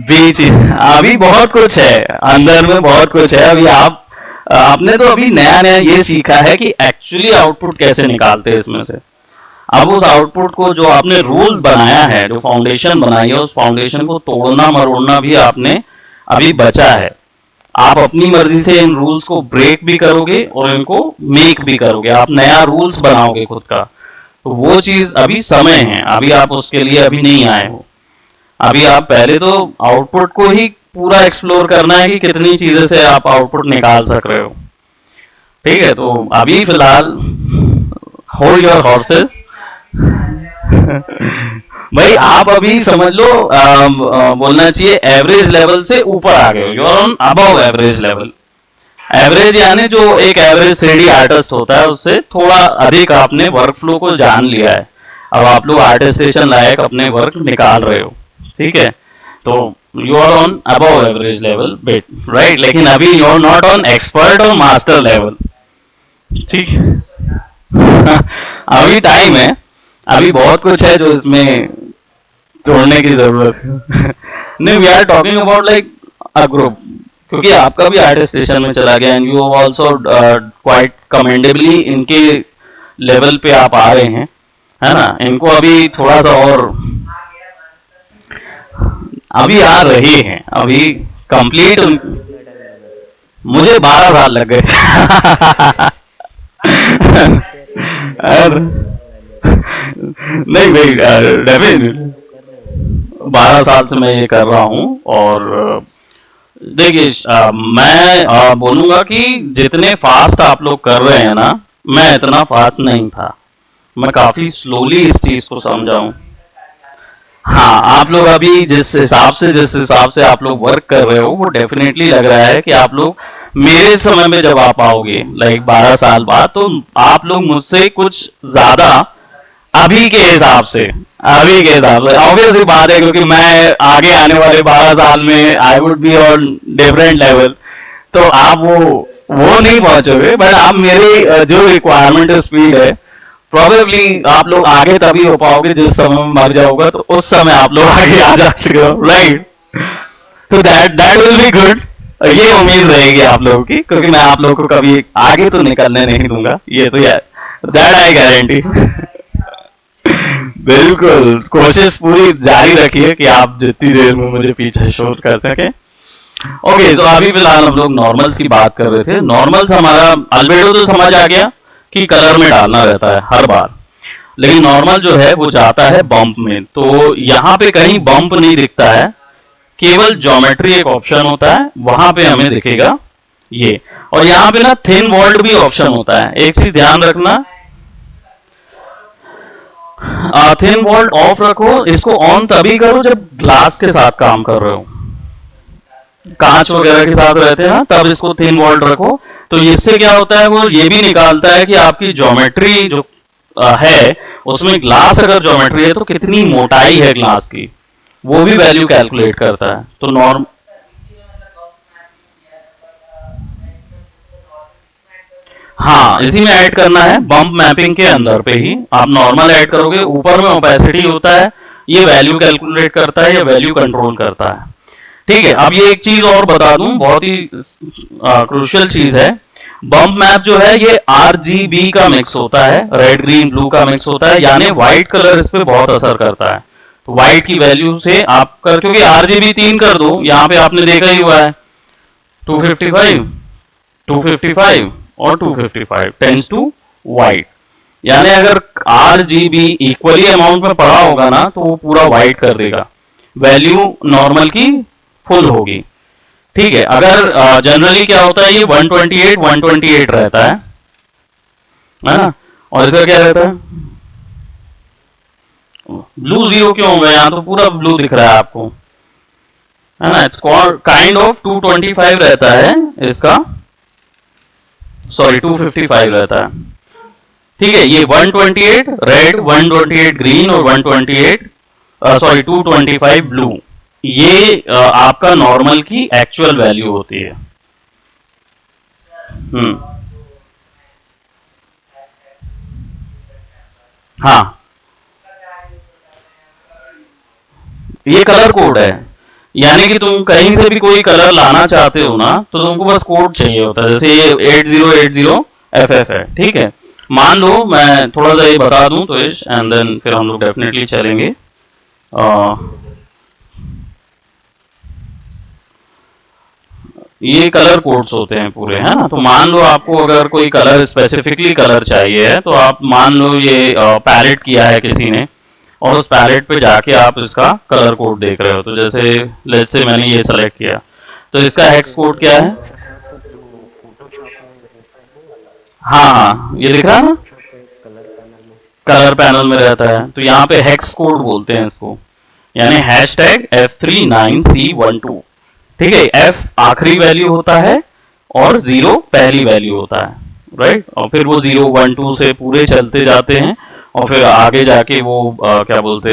बीच अभी बहुत कुछ है, अंदर में बहुत कुछ है। अभी आपने तो अभी नया नया ये सीखा है कि एक्चुअली आउटपुट कैसे निकालते हैं इसमें से। अब उस आउटपुट को जो आपने रूल बनाया है, जो फाउंडेशन बनाई है, उस फाउंडेशन को तोड़ना मरोड़ना भी आपने अभी बचा है। आप अपनी मर्जी से इन रूल्स को ब्रेक भी करोगे और इनको मेक भी करोगे, आप नया रूल्स बनाओगे खुद का। तो वो चीज अभी समय है, अभी आप उसके लिए अभी नहीं आए हो। अभी आप पहले तो आउटपुट को ही पूरा एक्सप्लोर करना है कि कितनी चीजें से आप आउटपुट निकाल सक रहे हो। ठीक है, तो अभी फिलहाल होल्ड योर हॉर्सेस। भाई आप अभी समझ लो बोलना चाहिए एवरेज लेवल से ऊपर आ गए हो, you are on above average level. Average यानी जो एक एवरेज 3D आर्टिस्ट होता है उससे थोड़ा अधिक आपने वर्क फ्लो को जान लिया है। अब आप लोग आर्टिस्टेशन लायक अपने वर्क निकाल रहे हो, ठीक है, तो you are on above average level bit, right. लेकिन अभी you are not on expert और मास्टर लेवल, ठीक। अभी टाइम है, अभी बहुत कुछ है जो इसमें तोड़ने की जरूरत है। नहीं, we are talking about like a group, क्योंकि आपका भी आर्टिस्टेशन में चला गया and you also quite commendably इनके लेवल पे आप आ रहे हैं, है ना। इनको अभी थोड़ा सा और अभी आ रहे हैं, अभी कंप्लीट कितना टाइम लगा था? मुझे 12 साल लग गए। मेरे को और मेरे को 10 साल लगे थे। नहीं भाई, डेफिनेटली कर रहे हो। 12 साल से मैं ये कर रहा हूँ। और देखिए, मैं बोलूंगा कि जितने फास्ट आप लोग कर रहे हैं ना, मैं इतना फास्ट नहीं था। मैं काफी स्लोली इस चीज को समझा हूँ। हाँ, आप लोग अभी जिस हिसाब से आप लोग वर्क कर रहे हो, वो डेफिनेटली लग रहा है कि आप लोग मेरे समय में जब आप आओगे, लाइक 12 साल बाद, तो आप लोग मुझसे कुछ ज्यादा अभी के हिसाब से ऑब्वियसली बात है, क्योंकि मैं आगे आने वाले 12 साल में I would be on different level. तो आप वो नहीं पहुंचोगे, बट आप मेरी जो रिक्वायरमेंट स्पीड है, प्रोबेबली आप लोग आगे तभी हो पाओगे जिस समय में मर जाओगा, तो उस समय आप लोग आगे आ जा सके हो, राइट? तो दैट विल बी गुड। ये उम्मीद रहेगी आप लोगों की, क्योंकि मैं आप लोगों को कभी आगे तो निकलने नहीं दूंगा, ये तो यार, दैट आई गारंटी। बिल्कुल, कोशिश पूरी जारी रखिए कि आप जितनी देर में मुझे पीछे शोध कर सके। ओके, तो अभी फिलहाल हम लोग नॉर्मल्स की बात कर रहे थे। नॉर्मल्स हमारा अल्बेडो तो समझ आ गया कि कलर में डालना रहता है हर बार, लेकिन नॉर्मल जो है वो जाता है बम्प में। तो यहाँ पे कहीं बम्प नहीं दिखता है, केवल ज्योमेट्री एक ऑप्शन होता है, वहां पे हमें दिखेगा ये। और यहाँ पे ना थिन वॉल्ड भी ऑप्शन होता है। एक चीज ध्यान रखना, थिन वॉल्ड ऑफ रखो, इसको ऑन तभी करो जब ग्लास के साथ काम कर रहे हो, कांच वगैरह के साथ रहते हैं ना, तब इसको थिन वॉल्ड रखो। तो इससे क्या होता है, वो ये भी निकालता है कि आपकी ज्योमेट्री जो है, उसमें ग्लास अगर ज्योमेट्री है तो कितनी मोटाई है ग्लास की, वो भी वैल्यू कैलकुलेट करता है। तो नॉर्म हाँ, इसी में ऐड करना है, बम्प मैपिंग के अंदर पे ही आप नॉर्मल ऐड करोगे। ऊपर में ओपेसिटी होता है, ये वैल्यू कैलकुलेट करता है, ये वैल्यू कंट्रोल करता है। ठीक है, अब ये एक चीज और बता दूं, बहुत ही क्रूशियल चीज है। बम्प मैप जो है ये RGB का मिक्स होता है, रेड ग्रीन ब्लू का मिक्स होता है, यानी व्हाइट कलर इस पे बहुत असर करता है। तो व्हाइट की वैल्यू से आप कर, क्योंकि RGB 3 कर दो, यहाँ पे आपने देखा ही हुआ है, 255, 255 और 255 टेंस टू व्हाइट। यानी अगर RGB इक्वली अमाउंट में पड़ा होगा ना, तो वो पूरा व्हाइट कर देगा, वैल्यू नॉर्मल की फुल होगी। ठीक है, अगर जनरली क्या होता है, ये 128 128 रहता है ना? और इसका क्या रहता है, ब्लू जीरो क्यों हो गया, यहाँ तो पूरा ब्लू दिख रहा है आपको, है ना? इट्स काइंड ऑफ 225 रहता है इसका, सॉरी 255 रहता है। ठीक है, ये 128 रेड, 128 ग्रीन और 128 सॉरी 225 ब्लू, ये आपका नॉर्मल की एक्चुअल वैल्यू होती है। हम्म, हाँ, ये कलर कोड है। यानी कि तुम कहीं से भी कोई कलर लाना चाहते हो ना, तो तुमको बस कोड चाहिए होता है। जैसे ये 8080 FF है, ठीक है। मान लो मैं थोड़ा सा ये बता दूं तो इस, एंड देन फिर हम लोग डेफिनेटली चलेंगे। अ, ये कलर कोड्स होते हैं पूरे, है ना? तो मान लो आपको अगर कोई कलर स्पेसिफिकली कलर चाहिए है, तो आप मान लो ये पैलेट किया है किसी ने, और उस पैलेट पे जाके आप इसका कलर कोड देख रहे हो। तो जैसे लेट्स से मैंने ये सेलेक्ट किया, तो इसका हेक्स कोड क्या है? हाँ सर, जो फोटोशॉप में रहता है वो वाला, हाँ हाँ, ये दिख रहा है ना, फोटोशॉप के कलर पैनल में। कलर पैनल में रहता है। तो यहाँ पे हेक्स कोड बोलते हैं इसको, यानी #F39C12। ठीक है, F आखिरी वैल्यू होता है और 0 पहली वैल्यू होता है, राइट? और फिर वो 0 1 2 से पूरे चलते जाते हैं, और फिर आगे जाके वो क्या बोलते,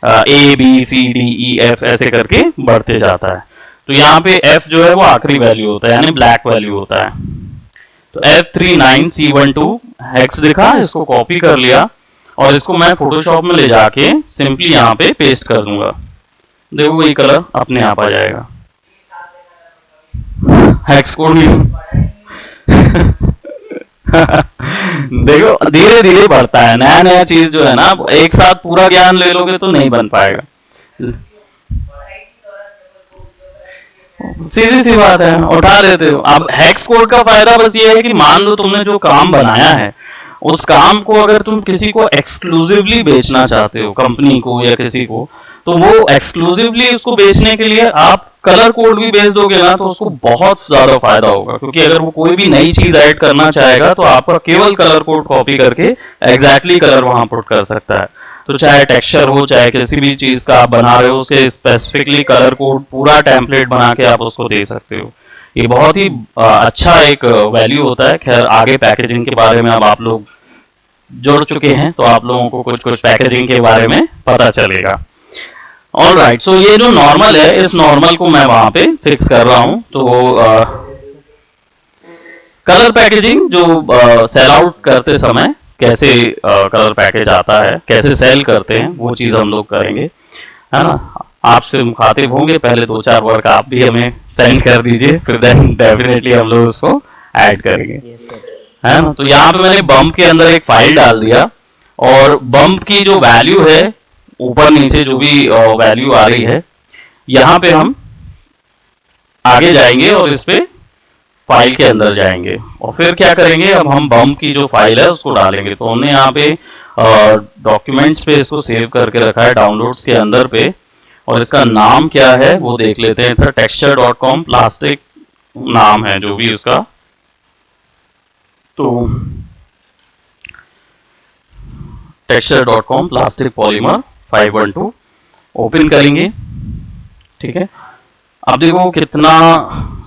A B C D E F ऐसे करके बढ़ते जाता है। तो यहाँ पे F जो है वो आखिरी वैल्यू होता है, यानी ब्लैक वैल्यू होता है। तो F39C12 हेक्स दिखा, इसको कॉपी कर लिया, और इसको मैं फोटोशॉप में ले जाके सिंपली यहाँ पे पेस्ट कर दूंगा। देखो वही कलर अपने आप आ जाएगा, हेक्स कोड भी। देखो धीरे धीरे बढ़ता है, नया नया चीज जो है ना, एक साथ पूरा ज्ञान ले लोगे तो नहीं बन पाएगा। सीधी सी बात है, उठा देते हो। अब हेक्स कोड का फायदा बस ये है कि मान लो तुमने जो काम बनाया है उस काम को अगर तुम किसी को एक्सक्लूसिवली बेचना चाहते हो, कंपनी को या किसी को, तो वो एक्सक्लूसिवली उसको बेचने के लिए आप कलर कोड भी बेच दोगे ना, तो उसको बहुत ज्यादा फायदा होगा। क्योंकि अगर वो कोई भी नई चीज ऐड करना चाहेगा तो आपका केवल कलर कोड कॉपी करके एग्जैक्टली कलर वहां पुट कर सकता है। तो चाहे टेक्सचर हो, चाहे किसी भी चीज का आप बना रहे हो, उसके स्पेसिफिकली कलर कोड पूरा टेम्पलेट बना के आप उसको दे सकते हो। ये बहुत ही अच्छा एक वैल्यू होता है। खैर आगे पैकेजिंग के बारे में अब आप लोग जुड़ चुके हैं तो आप लोगों को कुछ कुछ पैकेजिंग के बारे में पता चलेगा। ऑल राइट, सो ये जो नॉर्मल है, इस नॉर्मल को मैं वहां पे फिक्स कर रहा हूं। तो कलर पैकेजिंग जो सेल आउट करते समय कैसे कलर पैकेज आता है, कैसे सेल करते हैं, वो चीज हम लोग करेंगे, है ना। आपसे मुखातिब होंगे, पहले 2-4 वर्क आप भी हमें सेंड कर दीजिए, फिर देन डेफिनेटली हम लोग उसको ऐड करेंगे, है ना। तो यहाँ पे मैंने बम्प के अंदर एक फाइल डाल दिया, और बम्प की जो वैल्यू है, ऊपर नीचे जो भी वैल्यू आ रही है, यहाँ पे हम आगे जाएंगे और इस पे फाइल के अंदर जाएंगे, और फिर क्या करेंगे, अब हम बम्प की जो फाइल है उसको डालेंगे। तो हमने यहाँ पे डॉक्यूमेंट्स पे इसको सेव करके रखा है, डाउनलोड्स के अंदर पे, और इसका नाम क्या है वो देख लेते हैं। सर texture.com प्लास्टिक नाम है जो भी इसका। तो texture.com प्लास्टिक पॉलीमर 512 ओपन करेंगे, ठीक है। अब देखो कितना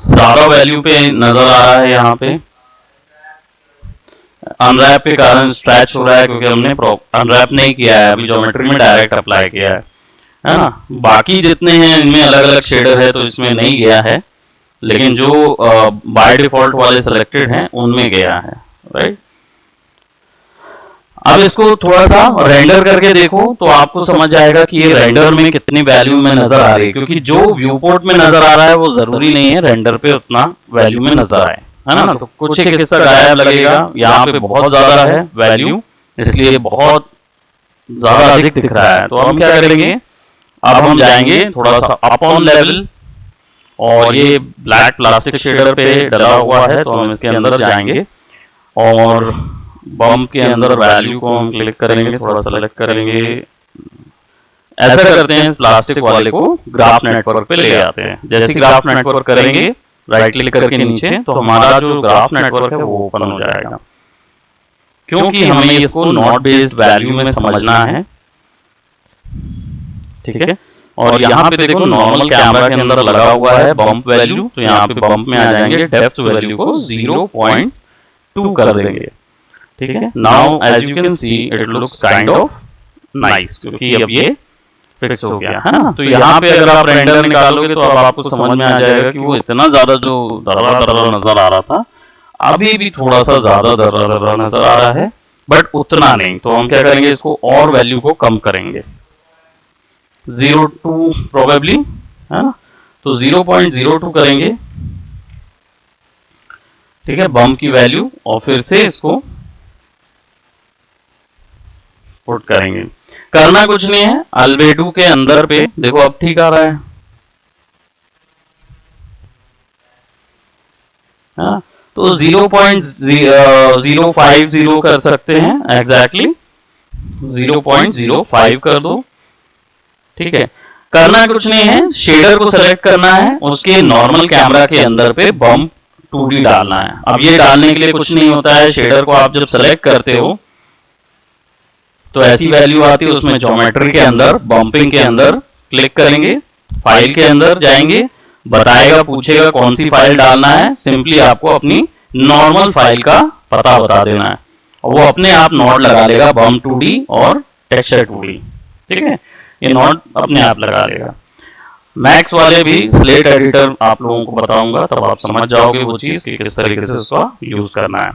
ज्यादा वैल्यू पे नजर आ रहा है, यहाँ पे अनरैप के कारण स्ट्रेच हो रहा है, क्योंकि हमने अनरैप नहीं किया है, अभी ज्योमेट्री में डायरेक्ट अप्लाई किया है ना। बाकी जितने हैं इनमें अलग अलग शेडर है, तो इसमें नहीं गया है, लेकिन जो बाय डिफॉल्ट वाले सिलेक्टेड हैं उनमें गया है, राइट। अब इसको थोड़ा सा रेंडर करके देखो तो आपको समझ जाएगा कि ये रेंडर में कितनी वैल्यू में नजर आ रही है, क्योंकि जो व्यू पोर्ट में नजर आ रहा है वो जरूरी नहीं है रेंडर पे उतना वैल्यू में नजर आए, है ना। तो कुछ एक हिस्सा गायब लगेगा, यहाँ पे बहुत ज्यादा है वैल्यू, इसलिए बहुत ज्यादा अधिक दिख रहा है। तो हम क्या करेंगे, अब हम जाएंगे थोड़ा सा अप ऑन लेवल, और ये ब्लैक प्लास्टिक शेडर पे डला हुआ है, तो हम इसके अंदर जाएंगे और बम्प के अंदर वैल्यू को हम क्लिक करेंगे, थोड़ा सेलेक्ट करेंगे, ऐसा करते हैं प्लास्टिक वाले को ग्राफ नेटवर्क पे ले आते हैं। जैसे ग्राफ नेटवर्क करेंगे राइट क्लिक करके नीचे, तो हमारा जो ग्राफ नेटवर्क है वो ओपन हो जाएगा, क्योंकि हमें इसको नॉट बेस्ड वैल्यू में समझना है, ठीक है। और यहाँ पे देखो नॉर्मल कैमरा के अंदर लगा हुआ है बम्प वैल्यू, तो यहाँ पे बम्प में आ जाएंगे, डेप्थ वैल्यू को 0.2 कर देंगे, ठीक है। Now as you can see it looks kind of nice, क्योंकि अब ये फिक्स हो गया है ना। तो यहाँ पे अगर आप रेंडर निकालोगे तो अब आपको समझ में आ जाएगा कि वो इतना ज्यादा जो दर्रा दर्रा नजर आ रहा था, अभी भी थोड़ा सा ज्यादा दर्रा दर्रा नजर आ रहा है, बट उतना नहीं। तो हम क्या करेंगे, इसको और वैल्यू को कम करेंगे, 0.2 प्रोबेबली, है ना। तो 0.02 करेंगे, ठीक है, बम्प की वैल्यू, और फिर से इसको पुट करेंगे। करना कुछ नहीं है, अल्बेडो के अंदर पे देखो अब ठीक आ रहा है, हाँ। तो 0.050 कर सकते हैं, एग्जैक्टली 0.05 कर दो, ठीक है। करना कुछ नहीं है, शेडर को सेलेक्ट करना है, उसके नॉर्मल कैमरा के अंदर पे बम्प 2D डालना है। अब ये डालने के लिए कुछ नहीं होता है, शेडर को आप जब सेलेक्ट करते हो तो ऐसी वैल्यू आती है, उसमें ज्योमेट्री के अंदर बम्पिंग के अंदर क्लिक करेंगे, फाइल के अंदर जाएंगे, बताएगा, पूछेगा कौन सी फाइल डालना है, सिंपली आपको अपनी नॉर्मल फाइल का पता बता देना है, और वो अपने आप नोड लगा लेगा बम्प 2D और टेक्सचर 2D, ठीक है। ये नोड अपने आप लगा लेगा। मैक्स वाले भी स्लेट एडिटर आप लोगों को बताऊंगा, तब आप समझ जाओगे वो चीज कि किस तरीके से उसका यूज करना है,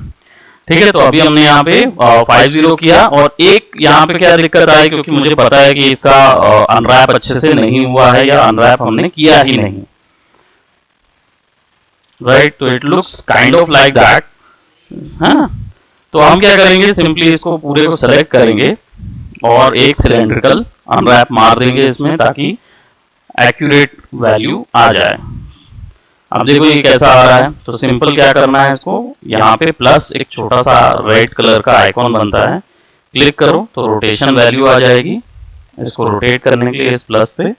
ठीक है। तो अभी हमने यहाँ पे 50 किया, और एक यहाँ पे क्या दिक्कत आई, क्योंकि मुझे पता है कि इसका अनरैप अच्छे से नहीं हुआ है, या अनरैप हमने किया ही नहीं, राइट। तो it looks kind of like that, है ना। तो हम क्या करेंगे, सिंपली इसको पूरे को सेलेक्ट करेंगे और एक सिलेंड्रिकल अनरैप मार देंगे इसमें, ताकि एक्यूरेट वैल्यू आ जाए। अब देखो ये कैसा आ रहा है, तो सिंपल क्या करना है, इसको यहाँ पे प्लस एक छोटा सा रेड कलर का आइकॉन बनता है, क्लिक करो तो रोटेशन वैल्यू आ जाएगी। इसको रोटेट करने के लिए इस प्लस पे,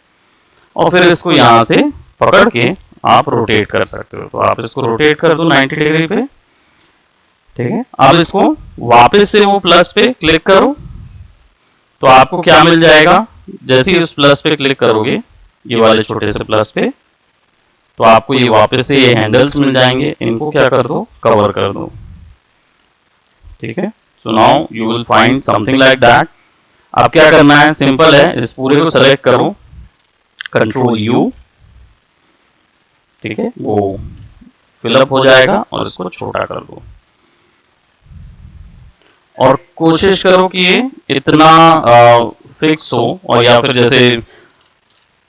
और फिर इसको यहाँ से पकड़ के आप रोटेट कर सकते हो। तो आप इसको रोटेट कर दो 90 डिग्री पे, ठीक है। अब इसको वापस से वो प्लस पे क्लिक करो, तो आपको क्या मिल जाएगा, जैसे ही उस प्लस पे क्लिक करोगे, ये वाले छोटे से प्लस पे, तो आपको ये वापस से ये हैंडल्स मिल जाएंगे। इनको क्या कर दो, कवर कर दो, ठीक है। So now you will find something like that. अब क्या करना है, सिंपल है, इस पूरे को सेलेक्ट करो, कंट्रोल यू, ठीक है, वो फिलअप हो जाएगा, और इसको छोटा कर दो, और कोशिश करो कि ये इतना फिक्स हो, और या फिर जैसे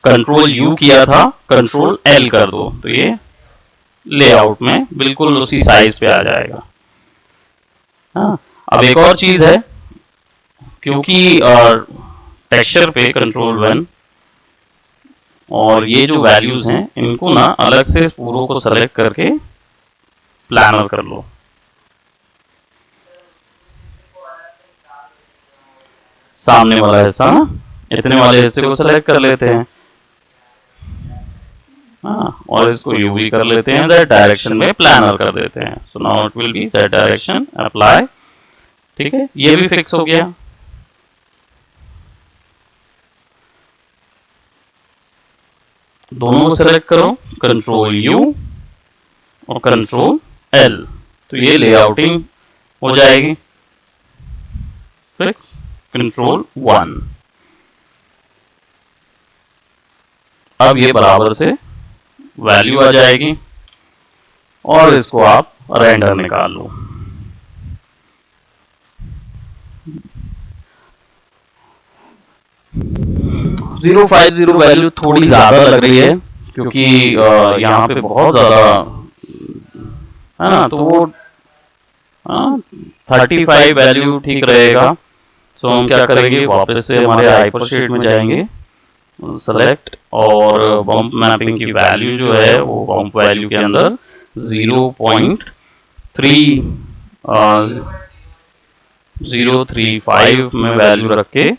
कंट्रोल यू किया था, कंट्रोल एल कर दो, तो ये लेआउट में बिल्कुल उसी साइज पे आ जाएगा। हाँ, अब एक और चीज है, क्योंकि टेक्सचर पे कंट्रोल 1 और ये जो वैल्यूज हैं, इनको ना अलग से पूरों को सेलेक्ट करके प्लानर कर लो। सामने वाला हिस्सा ना, इतने वाले हिस्से को सेलेक्ट कर लेते हैं, हाँ, और इसको यू भी कर लेते हैं, दैट डायरेक्शन में प्लानर कर देते हैं। सो now it will be that direction, apply, ठीक है, ये भी फिक्स हो गया। दोनों को सेलेक्ट करो, कंट्रोल यू और कंट्रोल एल, तो ये लेआउटिंग हो जाएगी, फिक्स, कंट्रोल 1। अब ये बराबर से वैल्यू आ जाएगी, और इसको आप रेंडर निकाल लो। जीरो 50 वैल्यू थोड़ी ज्यादा लग रही है, क्योंकि यहाँ पे बहुत ज्यादा है ना, तो वो 35 वैल्यू ठीक रहेगा। सो हम क्या करेंगे, वापस से हमारे हाइपर शेड में जाएंगे, सेलेक्ट, और बम्प मैपिंग की वैल्यू जो है वो बम्प वैल्यू के अंदर 0.035 में वैल्यू रख के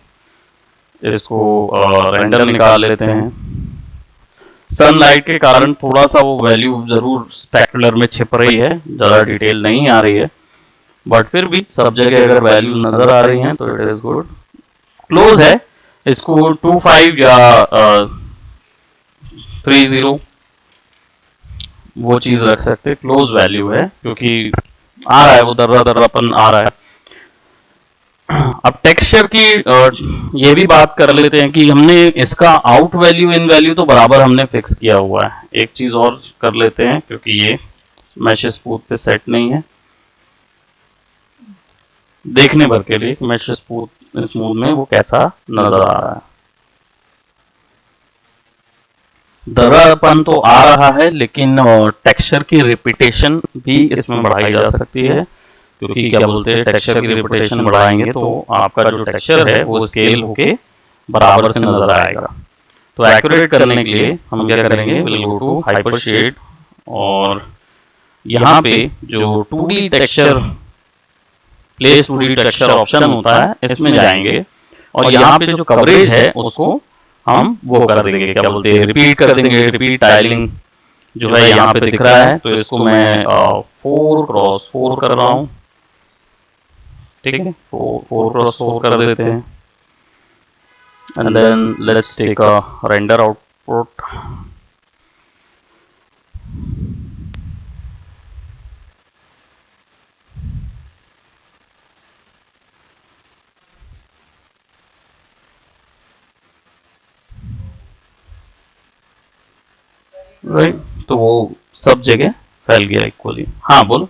इसको रेंडर निकाल लेते हैं। सनलाइट के कारण थोड़ा सा वो वैल्यू जरूर स्पेक्युलर में छिप रही है, ज्यादा डिटेल नहीं आ रही है, बट फिर भी सब जगह अगर वैल्यू नजर आ रही है तो इट इज गुड। क्लोज है, इसको 25 या 30 वो चीज रख सकते, क्लोज वैल्यू है, क्योंकि आ रहा है वो दर्रा दर्रापन आ रहा है। अब टेक्सचर की ये भी बात कर लेते हैं कि हमने इसका आउट वैल्यू इन वैल्यू तो बराबर हमने फिक्स किया हुआ है। एक चीज और कर लेते हैं, क्योंकि ये मैश स्मूथ पे सेट नहीं है, देखने भर के लिए मैश स्मूथ में वो कैसा नजर आ रहा है। दर्रापन तो आ रहा है, लेकिन टेक्सचर की रिपीटेशन भी इसमें बढ़ाई जा सकती है, क्योंकि क्या बोलते हैं, टेक्सचर की रिपीटेशन बढ़ाएंगे तो आपका जो टेक्सचर है वो स्केल होके बराबर से नजर आएगा। तो एक्यूरेट करने के लिए हम क्या करेंगे, will go to hyper shade, और यहाँ पे जो 2D texture, place 2D texture option होता है, इसमें जाएंगे, और यहाँ पे जो कवरेज है उसको हम वो कर देंगे, क्या बोलते हैं, रिपीट कर देंगे। रिपीट टाइलिंग जो है यहाँ पे दिख रहा है, तो इसको मैं 4x4 कर रहा हूँ, ठीक है, 4x4 कर देते हैं, and then let's take a render output. Right, तो वो सब जगह फैल गया इक्वली। हाँ बोलो।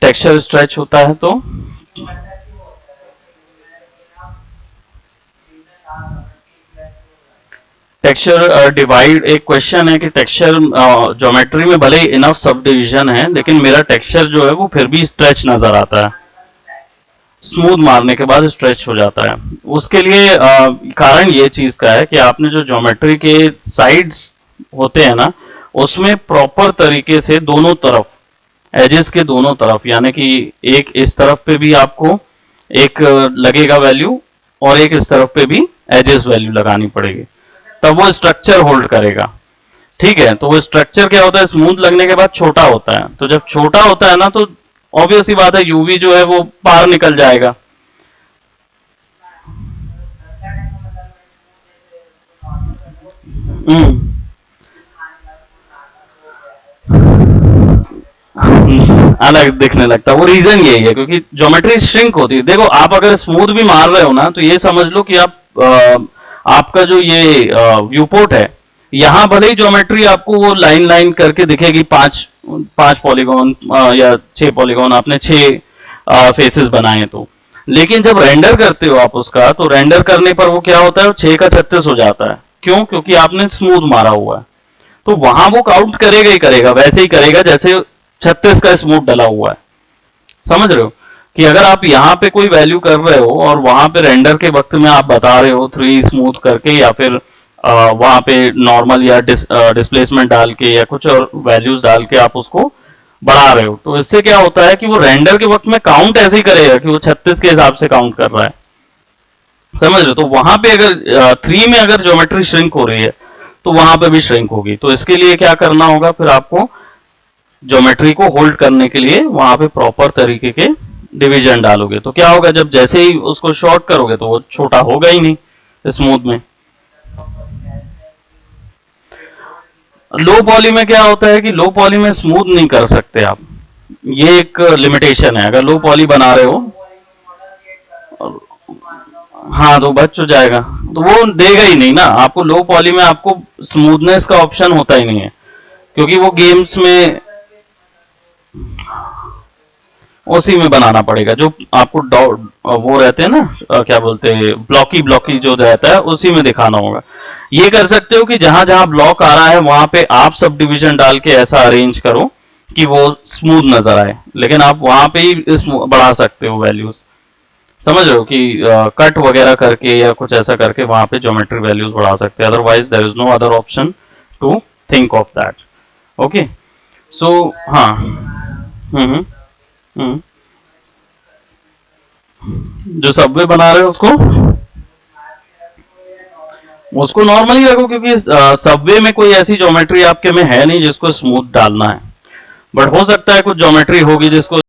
टेक्सचर स्ट्रेच होता है तो टेक्सचर डिवाइड, एक क्वेश्चन है कि टेक्सचर ज्योमेट्री में भले ही इनफ सब डिवीजन है लेकिन मेरा टेक्सचर जो है वो फिर भी स्ट्रेच नजर आता है, स्मूथ मारने के बाद स्ट्रेच हो जाता है। उसके लिए कारण ये चीज का है कि आपने जो ज्योमेट्री के साइड्स होते हैं ना, उसमें प्रॉपर तरीके से दोनों तरफ, एजेस के दोनों तरफ, यानी कि एक इस तरफ पे भी आपको एक लगेगा वैल्यू और एक इस तरफ पे भी एजेस वैल्यू लगानी पड़ेगी, तब वो स्ट्रक्चर होल्ड करेगा। ठीक है, तो वो स्ट्रक्चर क्या होता है, स्मूथ लगने के बाद छोटा होता है, तो जब छोटा होता है ना तो ऑब्वियस ही बात है यूवी जो है वो बाहर निकल जाएगा। हम्म अलग दिखने लगता है, वो रीजन यही है क्योंकि ज्योमेट्री श्रिंक होती है। देखो आप अगर स्मूथ भी मार रहे हो ना तो ये समझ लो कि आप आपका जो ये व्यू पोर्ट है, यहाँ भले ही ज्योमेट्री आपको वो लाइन लाइन करके दिखेगी, पांच पांच पॉलीगॉन या 6 पॉलीगॉन, आपने 6 फेसेस बनाए तो, लेकिन जब रेंडर करते हो आप उसका, तो रेंडर करने पर वो क्या होता है, 6 का 36 हो जाता है। क्यों? क्योंकि आपने स्मूथ मारा हुआ है, तो वहां वो काउंट करेगा ही करेगा, वैसे ही करेगा जैसे 36 का स्मूथ डला हुआ है। समझ रहे हो कि अगर आप यहाँ पे कोई वैल्यू कर रहे हो और वहां पे रेंडर के वक्त में आप बता रहे हो 3 स्मूथ करके या फिर वहां पे नॉर्मल या डिस्प्लेसमेंट डाल के या कुछ और वैल्यूज डाल के आप उसको बढ़ा रहे हो, तो इससे क्या होता है कि वो रेंडर के वक्त में काउंट ऐसे ही करेगा कि वो 36 के हिसाब से काउंट कर रहा है। समझ रहे हो? तो वहां पे अगर 3 में अगर ज्योमेट्री श्रिंक हो रही है तो वहां पे भी श्रिंक होगी। तो इसके लिए क्या करना होगा, फिर आपको ज्योमेट्री को होल्ड करने के लिए वहां पे प्रॉपर तरीके के डिवीजन डालोगे, तो क्या होगा, जब जैसे ही उसको शॉर्ट करोगे तो वो छोटा होगा ही नहीं स्मूथ में। लो पॉली में क्या होता है कि लो पॉली में स्मूथ नहीं कर सकते आप, ये एक लिमिटेशन है। अगर लो पॉली बना रहे हो, हाँ तो बच हो जाएगा, तो वो देगा ही नहीं ना आपको। लो पॉली में आपको स्मूथनेस का ऑप्शन होता ही नहीं है, क्योंकि वो गेम्स में उसी में बनाना पड़ेगा जो आपको वो रहते हैं ना, क्या बोलते हैं, ब्लॉकी ब्लॉकी जो रहता है उसी में दिखाना होगा। ये कर सकते हो कि जहां जहां ब्लॉक आ रहा है वहां पे आप सब डिवीजन डाल के ऐसा अरेंज करो कि वो स्मूथ नजर आए, लेकिन आप वहां पे ही बढ़ा सकते हो वैल्यूज। समझ रहे हो कि कट वगैरह करके या कुछ ऐसा करके वहां पे ज्योमेट्री वैल्यूज बढ़ा सकते हैं, otherwise there is no other option to think of that. Okay, so हाँ। हम्म हम्म जो सबवे बना रहे हो उसको उसको नॉर्मल ही रखो, क्योंकि सबवे में कोई ऐसी ज्योमेट्री आपके में है नहीं जिसको स्मूथ डालना है, बट हो सकता है कुछ ज्योमेट्री होगी जिसको